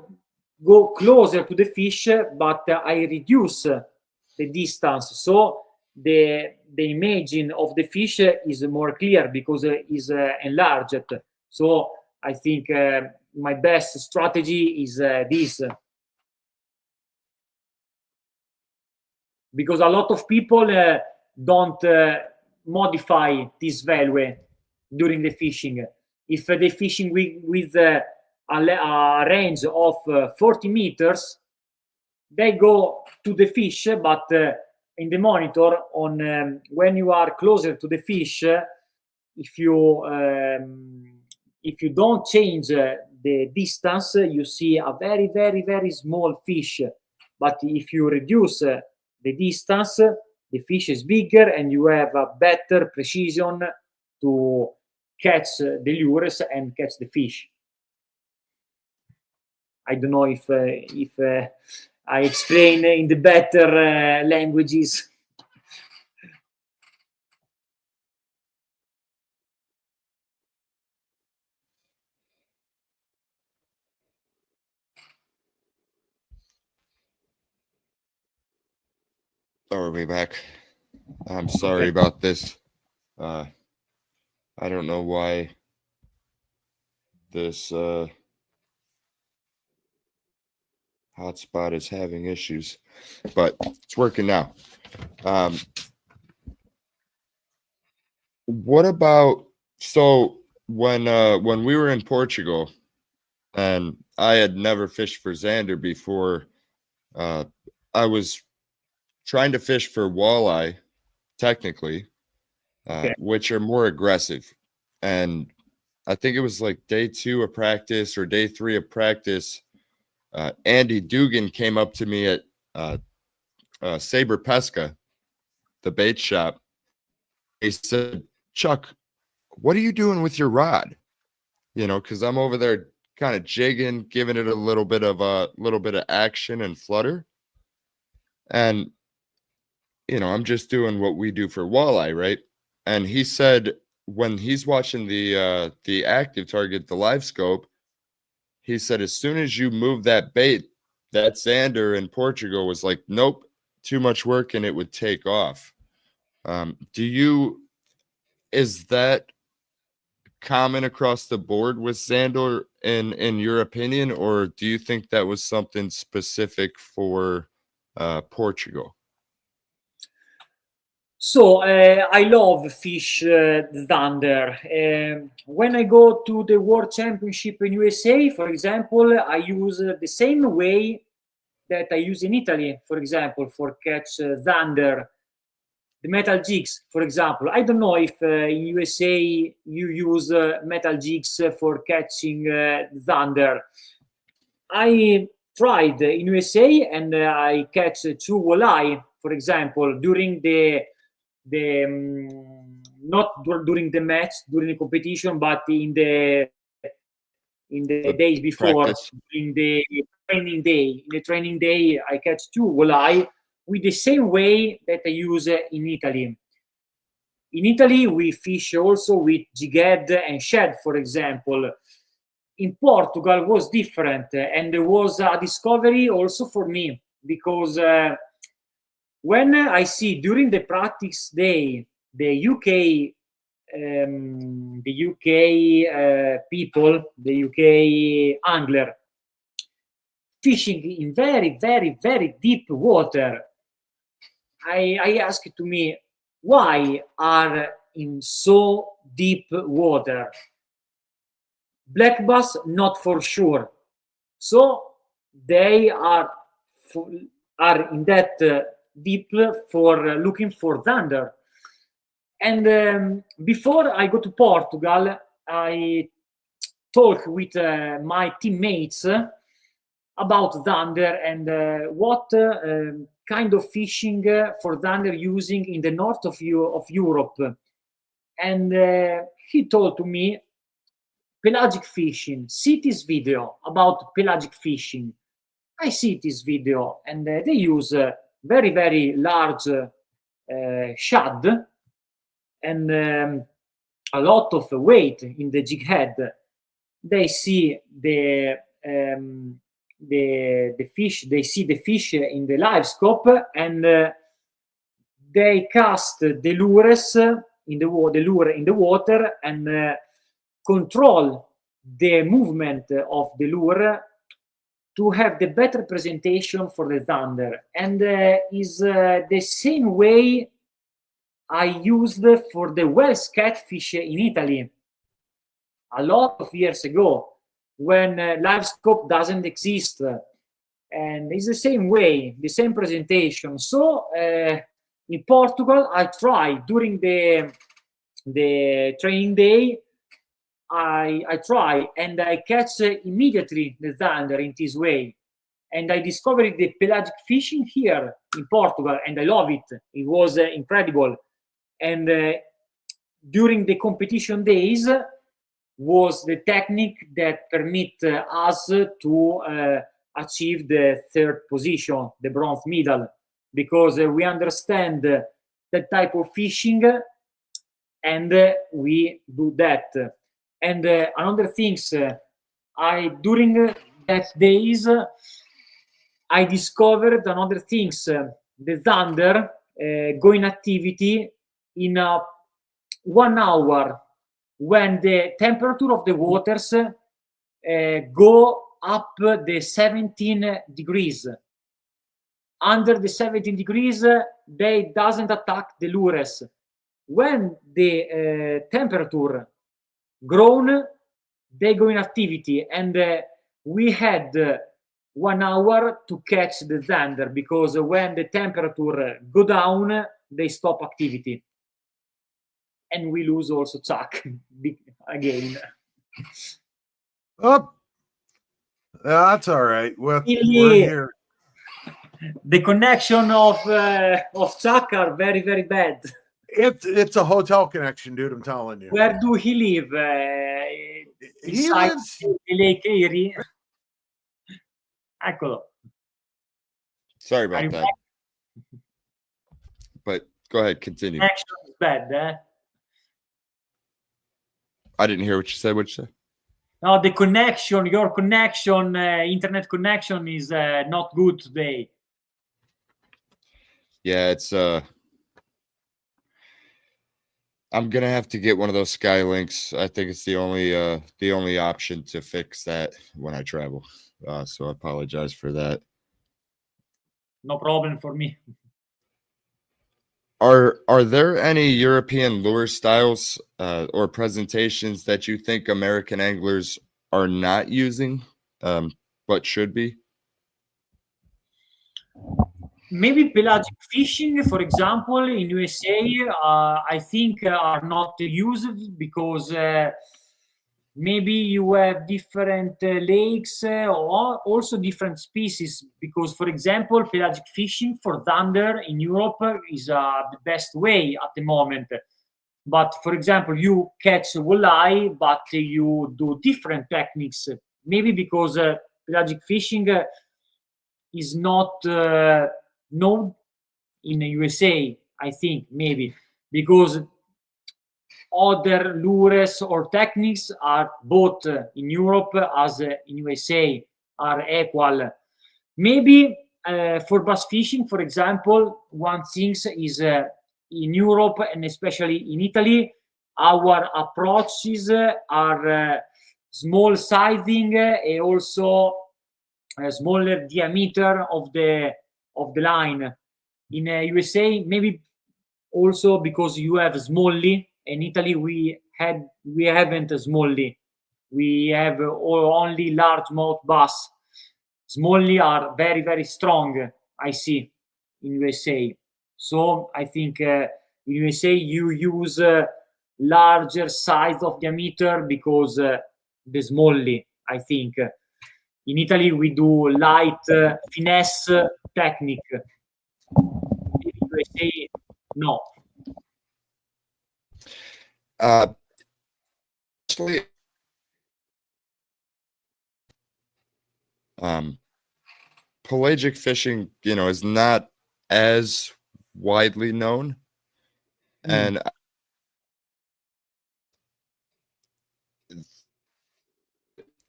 D: go closer to the fish, but I reduce the distance. So the imaging of the fish is more clear because it is enlarged. So I think my best strategy is this. Because a lot of people don't modify this value during the fishing. If they're fishing with a range of 40 meters, they go to the fish, but in the monitor, on when you are closer to the fish, if you don't change the distance, you see a very, very, very small fish. But if you reduce the distance, the fish is bigger and you have a better precision to catch the lures and catch the fish. I don't know if I explain in the better languages.
A: Are we back? I'm sorry about this. I don't know why this hotspot is having issues, but it's working now. What about, so when we were in Portugal and I had never fished for Zander before, I was trying to fish for walleye, technically, which are more aggressive. And I think it was like day 2 of practice or day 3 of practice. Andy Dugan came up to me at Saber Pesca, the bait shop. He said, "Chuck, what are you doing with your rod?" You know, because I'm over there kind of jigging, giving it a little bit of action and flutter. And, you know, I'm just doing what we do for walleye, right? And he said when he's watching the active target, the live scope, he said as soon as you move that bait, that Zander in Portugal was like, nope, too much work, and it would take off. Is that common across the board with Zander in your opinion, or do you think that was something specific for Portugal?
D: So I love fish Zander. When I go to the World Championship in USA, for example, I use the same way that I use in Italy, for example, for catch Zander. The metal jigs, for example. I don't know if in USA you use metal jigs for catching Zander. I tried in USA and I catch 2 walleye, for example, during not during the match, during the competition, but in the days before, in the training day. In the training day, I catch 2 walleye with the same way that I use in Italy. In Italy, we fish also with jig head and shed, for example. In Portugal was different, and there was a discovery also for me, because when I see during the practice day the UK people, the UK angler, fishing in very, very, very deep water, I asked to me, why are in so deep water? Black bass, not for sure. So they are in that deep for looking for Zander. And before I go to Portugal, I talk with my teammates about Zander and what kind of fishing for Zander using in the north of Europe. And he told to me, pelagic fishing, see this video about pelagic fishing. I see this video, and they use very, very large shad and a lot of weight in the jig head. They see the fish. They see the fish in the live scope, and they cast the lures in the lure in the water and control the movement of the lure to have the better presentation for the thunder, and is the same way I used for the Welsh catfish in Italy a lot of years ago, when live scope doesn't exist, and it's the same way, the same presentation. So in Portugal, I tried during the training day. I try and I catch immediately the thunder in this way, and I discovered the pelagic fishing here in Portugal, and I love it. It was incredible, and during the competition days was the technique that permit us to achieve the third position, the bronze medal, because we understand that type of fishing, and we do that. And another things, I during that days I discovered another things. The thunder going activity in 1 hour, when the temperature of the waters go up the 17 degrees. Under the 17 degrees, they doesn't attack the lures. When the temperature grown, they go in activity, and we had 1 hour to catch the thunder, because when the temperature go down, they stop activity, and we lose also Chuck again.
E: Oh, that's all right. We're
D: Really,
E: here.
D: the connection of Chuck are very, very bad.
E: It's a hotel connection, dude. I'm telling you.
D: Where do he live?
E: He lives.
D: Lake Erie. Eccolo.
A: Sorry about that. But go ahead, continue.
D: Connection is bad,
A: I didn't hear what you said. What'd you say?
D: No, the connection, your connection, internet connection is not good today.
A: Yeah, it's I'm gonna have to get one of those Skylinks. I think it's the only option to fix that when I travel. So I apologize for that.
D: No problem for me.
A: Are there any European lure styles or presentations that you think American anglers are not using, but should be?
D: Maybe pelagic fishing, for example, in USA, I think are not used because maybe you have different lakes or also different species. Because, for example, pelagic fishing for thunder in Europe is the best way at the moment. But, for example, you catch a walleye, but you do different techniques. Maybe because pelagic fishing is not known in the USA, I think, maybe because other lures or techniques are both in Europe as in USA are equal. Maybe for bass fishing, for example, one thing is in Europe and especially in Italy, our approaches are small sizing and also a smaller diameter of the line. In USA, maybe also because you have smallie. In Italy, we haven't a smallie. We have only largemouth bass. Smallie are very, very strong, I see, in USA. So I think in USA you use larger size of diameter because the smallie, I think. In Italy, we do light finesse technique. In USA, no.
A: Actually, pelagic fishing, is not as widely known, and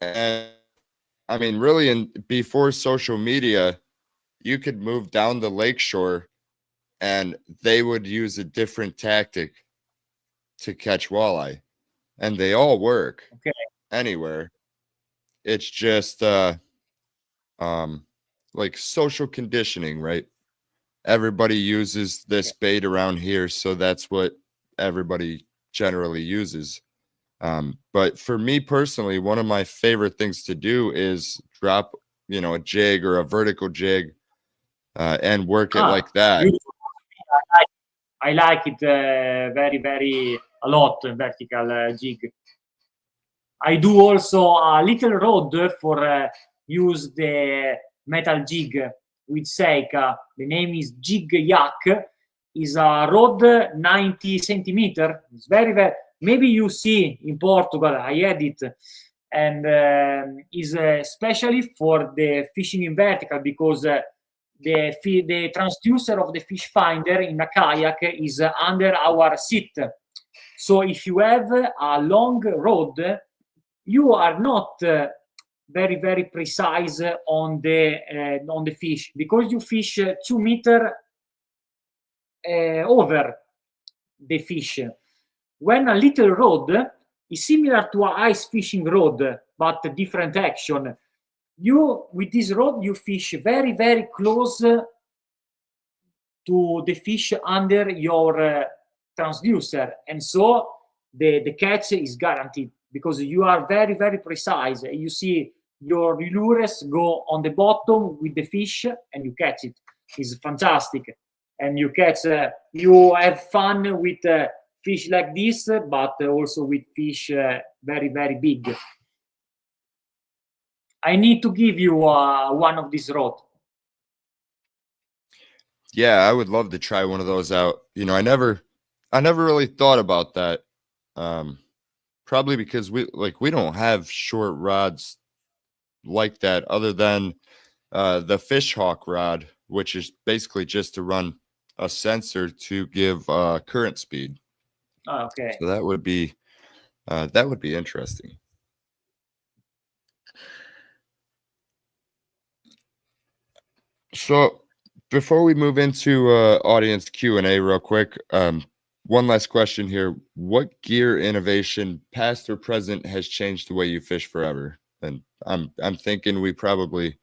A: I mean, really, before social media, you could move down the lakeshore and they would use a different tactic to catch walleye, and they all work anywhere. It's just like social conditioning, right? Everybody uses this bait around here, so that's what everybody generally uses. But for me personally, one of my favorite things to do is drop, a jig or a vertical jig, and work it like that.
D: Beautiful. I like it very, very a lot, vertical jig. I do also a little rod for use the metal jig with Seika. The name is Jig Yak. Is a rod 90 centimeter. It's very, very. Maybe you see in Portugal. I had it, and is especially for the fishing in vertical because the transducer of the fish finder in a kayak is under our seat. So if you have a long rod, you are not very, very precise on the fish because you fish 2 meters over the fish. When a little rod is similar to an ice fishing rod, but different action, with this rod you fish very, very close to the fish under your transducer, and so the catch is guaranteed because you are very, very precise. You see your lures go on the bottom with the fish and you catch it. It's fantastic. And you catch, you have fun with fish like this, but also with fish very, very big. I need to give you one of these rods.
A: Yeah, I would love to try one of those out. I never really thought about that. Probably because we don't have short rods like that, other than the fish hawk rod, which is basically just to run a sensor to give current speed.
D: Okay.
A: So that would be interesting. So before we move into audience Q&A real quick, one last question here. What gear innovation, past or present, has changed the way you fish forever? And I'm thinking we probably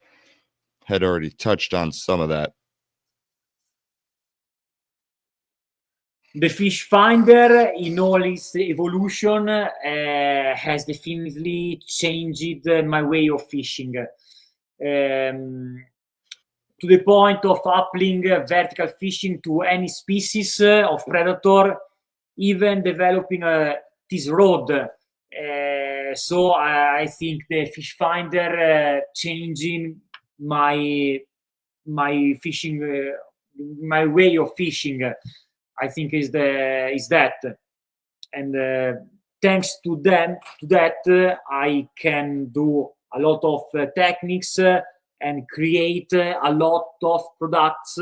A: had already touched on some of that.
D: The fish finder, in all its evolution, has definitely changed my way of fishing. To the point of applying vertical fishing to any species of predator, even developing this rod. So I think the fish finder changing my fishing, my way of fishing. I think is that, and thanks to that, I can do a lot of techniques and create a lot of products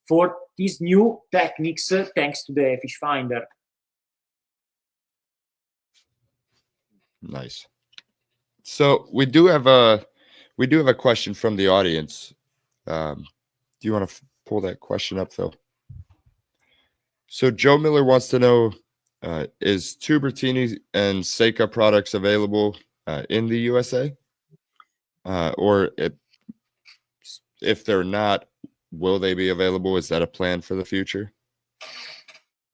D: for these new techniques, thanks to the fish finder.
A: Nice. So we do have a question from the audience. Do you want to pull that question up, Phil? So Joe Miller wants to know, is Tubertini and Seika products available in the USA? Or if they're not, will they be available? Is that a plan for the future?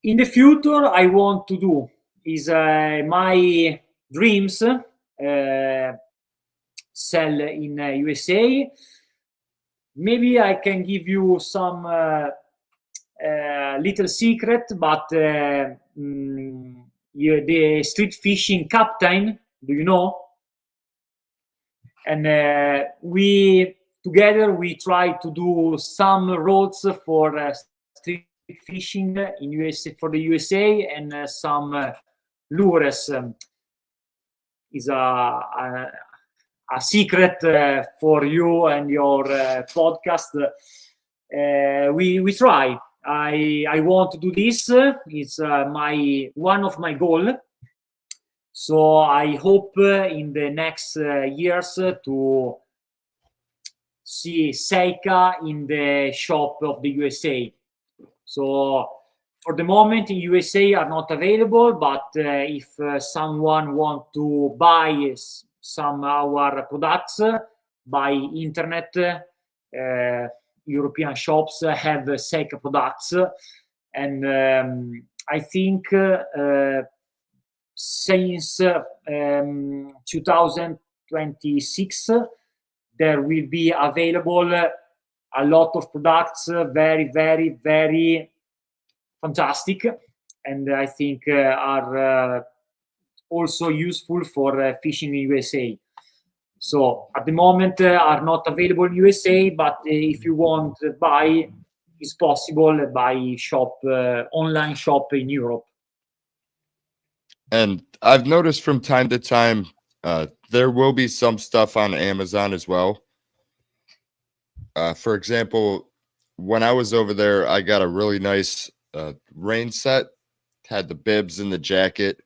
D: In the future, I want to do is my dreams sell in USA. Maybe I can give you some little secret, but the street fishing captain, do you know? And we try to do some roads for street fishing in USA, for the USA, and some lures. Is a secret for you and your podcast. We try. I want to do this. It's one of my goal. So I hope in the next years to see Seika in the shop of the USA. So for the moment in USA are not available, but if someone want to buy some our products by internet, European shops have Seika products, and I think since 2026 there will be available a lot of products, very, very, very fantastic, and I think are also useful for fishing in USA. So at the moment are not available in USA, but if you want to buy, it's possible by shop, online shop in Europe.
A: And I've noticed from time to time, there will be some stuff on Amazon as well. For example, when I was over there, I got a really nice rain set, had the bibs and the jacket,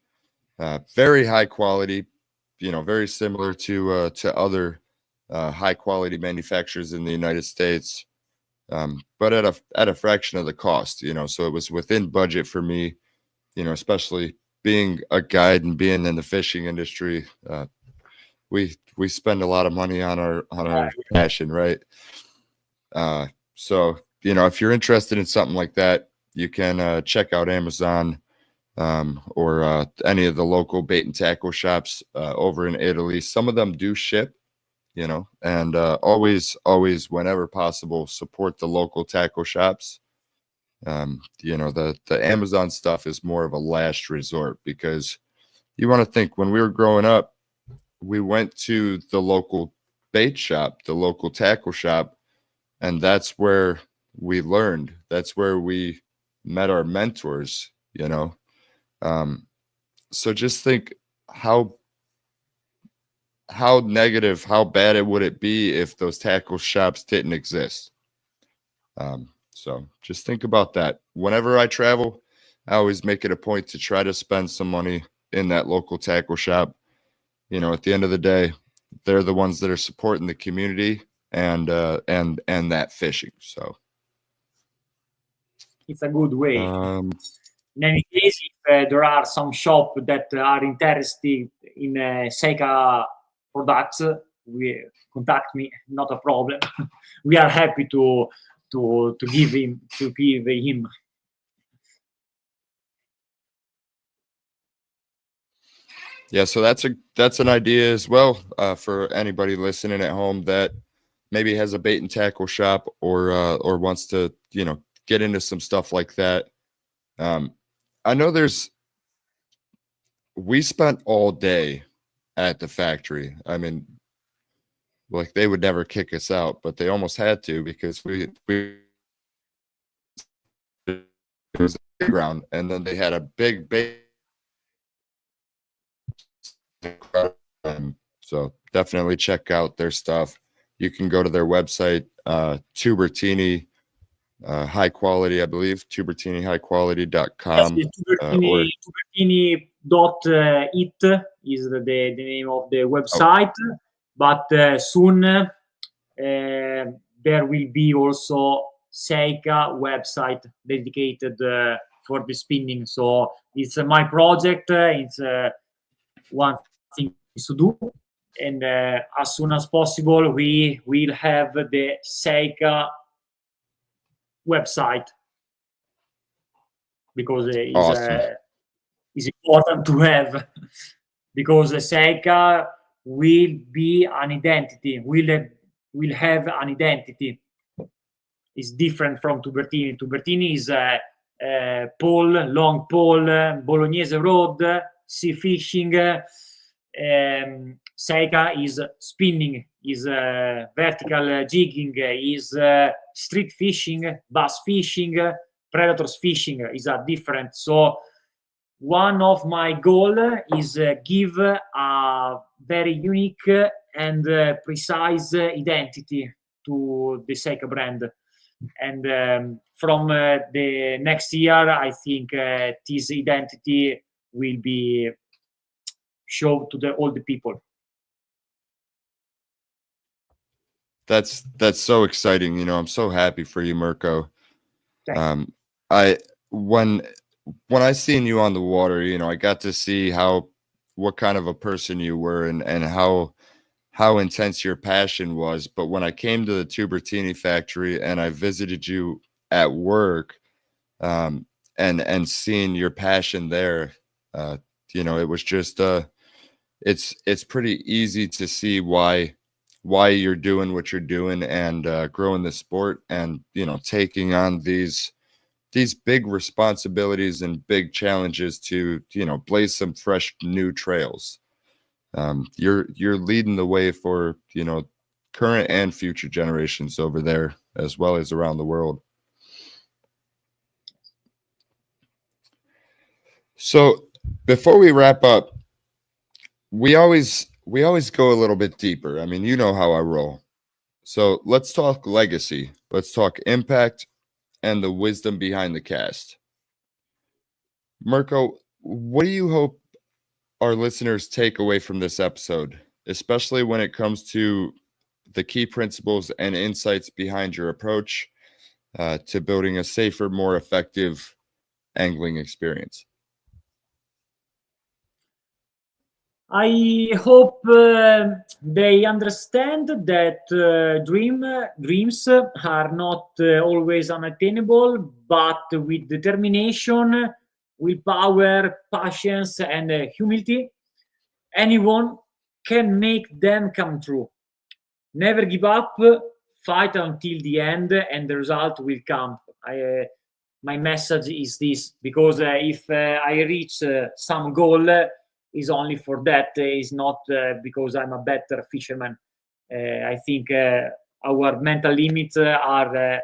A: very high quality, very similar to other high quality manufacturers in the United States, but at a fraction of the cost, so it was within budget for me, especially being a guide and being in the fishing industry. We spend a lot of money on our passion, right? So if you're interested in something like that, you can check out Amazon or any of the local bait and tackle shops over in Italy. Some of them do ship, and always, whenever possible, support the local tackle shops. The Amazon stuff is more of a last resort, because you want to think, when we were growing up, we went to the local bait shop, the local tackle shop, and that's where we learned. That's where we met our mentors, so just think how negative, how bad it would it be if those tackle shops didn't exist. So just think about that. Whenever I travel, I always make it a point to try to spend some money in that local tackle shop. At the end of the day, they're the ones that are supporting the community and that fishing. So
D: it's a good way. In any case, if there are some shops that are interested in Seika products, we contact me. Not a problem. We are happy to give him.
A: Yeah, so that's an idea as well for anybody listening at home that maybe has a bait and tackle shop or wants to get into some stuff like that. I know we spent all day at the factory. I mean, like, they would never kick us out, but they almost had to, because we it was a ground, and then they had a big so definitely check out their stuff. You can go to their website, Tubertini high quality, I believe, tubertinihighquality.com.
D: Yes, Tubertini.it is the name of the website. But soon there will be also Seika website dedicated for the spinning. So it's my project. It's one thing to do, and as soon as possible we will have the Seika website, because it's important to have, because Seika will be an identity, will have an identity. It's different from Tubertini. Tubertini is pole, long pole, Bolognese road, sea fishing. Seika is spinning, is vertical jigging, is street fishing, bass fishing, predators fishing is a different. So one of my goal is give a very unique and precise identity to the Seika brand. And from the next year, I think this identity will be shown to all the people.
A: That's so exciting. You know, I'm so happy for you, Mirko.
D: Thanks.
A: I when I seen you on the water, you know, I got to see what kind of a person you were and how intense your passion was. But when I came to the Tubertini factory and I visited you at work, and seeing your passion there, you know, it was just it's pretty easy to see why you're doing what you're doing and growing the sport and, you know, taking on these big responsibilities and big challenges to, you know, blaze some fresh new trails. You're leading the way for, you know, current and future generations over there as well as around the world. So before we wrap up, we always go a little bit deeper. I mean, you know how I roll. So let's talk legacy. Let's talk impact and the wisdom behind the cast. Mirko, what do you hope our listeners take away from this episode, especially when it comes to the key principles and insights behind your approach to building a safer, more effective angling experience?
D: I hope they understand that dreams are not always unattainable, but with determination, willpower, patience, and humility, anyone can make them come true. Never give up, fight until the end, and the result will come. My message is this, because if I reach some goal, is only for that, is not because I'm a better fisherman. I think our mental limits are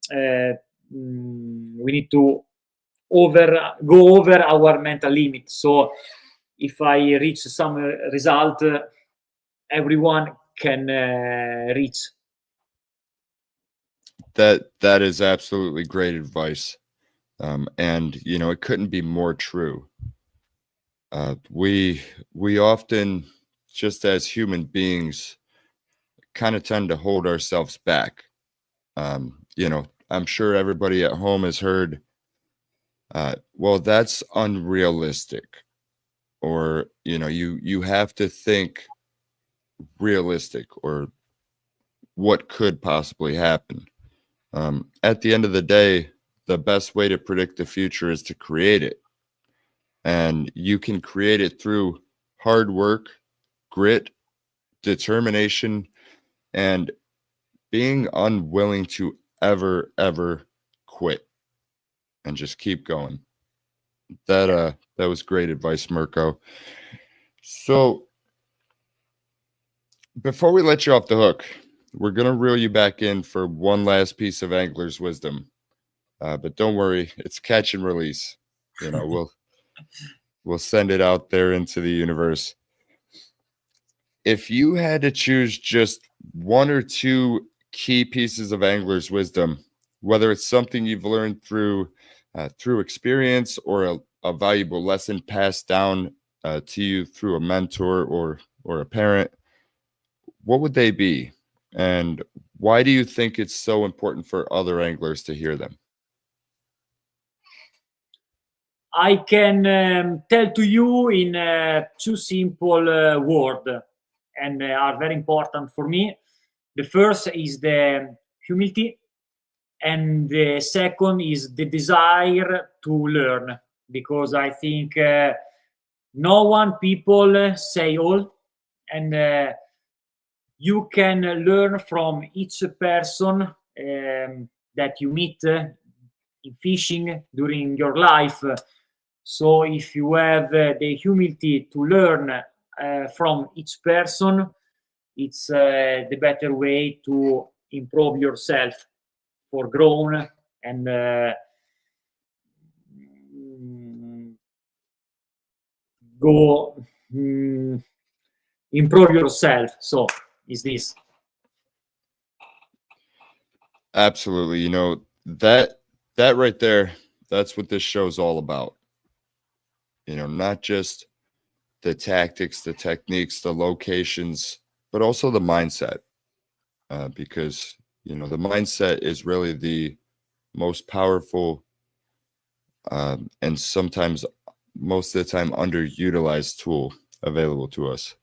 D: we need to go over our mental limit. So if I reach some result, everyone can reach.
A: That is absolutely great advice, and you know, it couldn't be more true. We often, just as human beings, kind of tend to hold ourselves back. You know, I'm sure everybody at home has heard, well, that's unrealistic, or, you know, you have to think realistic, or what could possibly happen. At the end of the day, the best way to predict the future is to create it. And you can create it through hard work, grit, determination, and being unwilling to ever quit and just keep going. That was great advice, Mirko. So before we let you off the hook, we're gonna reel you back in for one last piece of angler's wisdom. But don't worry, it's catch and release. You know, we'll send it out there into the universe. If you had to choose just one or two key pieces of angler's wisdom, whether it's something you've learned through experience or a valuable lesson passed down to you through a mentor or a parent, what would they be? And why do you think it's so important for other anglers to hear them?
D: I can tell to you in two simple words, and are very important for me. The first is the humility, and the second is the desire to learn, because I think no one people say all, and you can learn from each person that you meet in fishing during your life. So if you have the humility to learn from each person, it's the better way to improve yourself, for grown and go improve yourself. So is this.
A: Absolutely. You know, that right there, that's what this show's all about. You know, not just the tactics, the techniques, the locations, but also the mindset. because, the mindset is really the most powerful and sometimes most of the time underutilized tool available to us.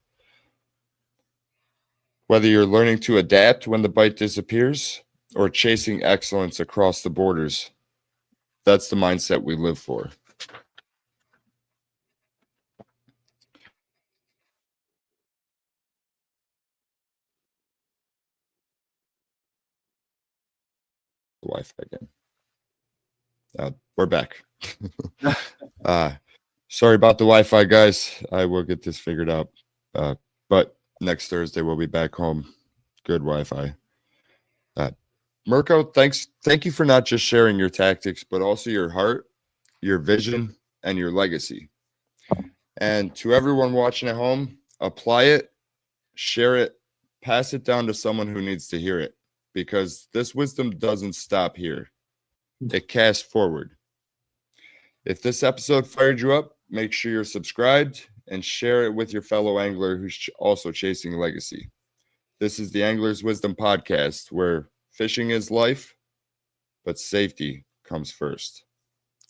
A: Whether you're learning to adapt when the bite disappears or chasing excellence across the borders, that's the mindset we live for. Wi-Fi again. We're back. Sorry about the Wi-Fi, guys. I will get this figured out. But next Thursday we'll be back home. Good Wi-Fi. Mirko, thank you for not just sharing your tactics, but also your heart, your vision, and your legacy. And to everyone watching at home, apply it, share it, pass it down to someone who needs to hear it, because this wisdom doesn't stop here. It casts forward. If this episode fired you up, make sure you're subscribed and share it with your fellow angler who's also chasing legacy. This is the Angler's Wisdom Podcast, where fishing is life, but safety comes first.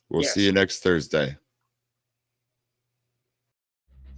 A: We'll see you next Thursday.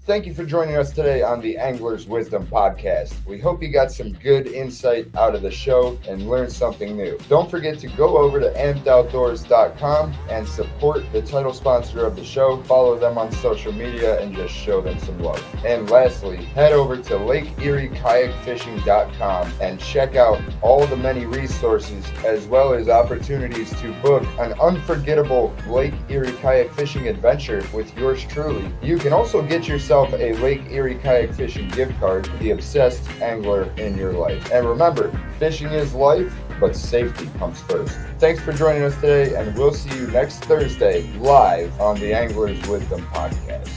A: Thank you for joining us today on the Angler's Wisdom Podcast. We hope you got some good insight out of the show and learned something new. Don't forget to go over to ampedoutdoors.com and support the title sponsor of the show. Follow them on social media and just show them some love. And lastly, head over to LakeErieKayakFishing.com and check out all the many resources as well as opportunities to book an unforgettable Lake Erie kayak fishing adventure with yours truly. You can also get yourself a Lake Erie kayak fishing gift card to the obsessed angler in your life. And remember, fishing is life, but safety comes first. Thanks for joining us today, and we'll see you next Thursday live on the Angler's Wisdom Podcast.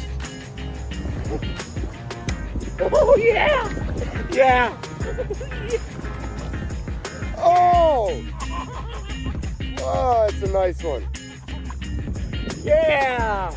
F: Oh, yeah! Yeah! Oh! Oh, it's a nice one. Yeah!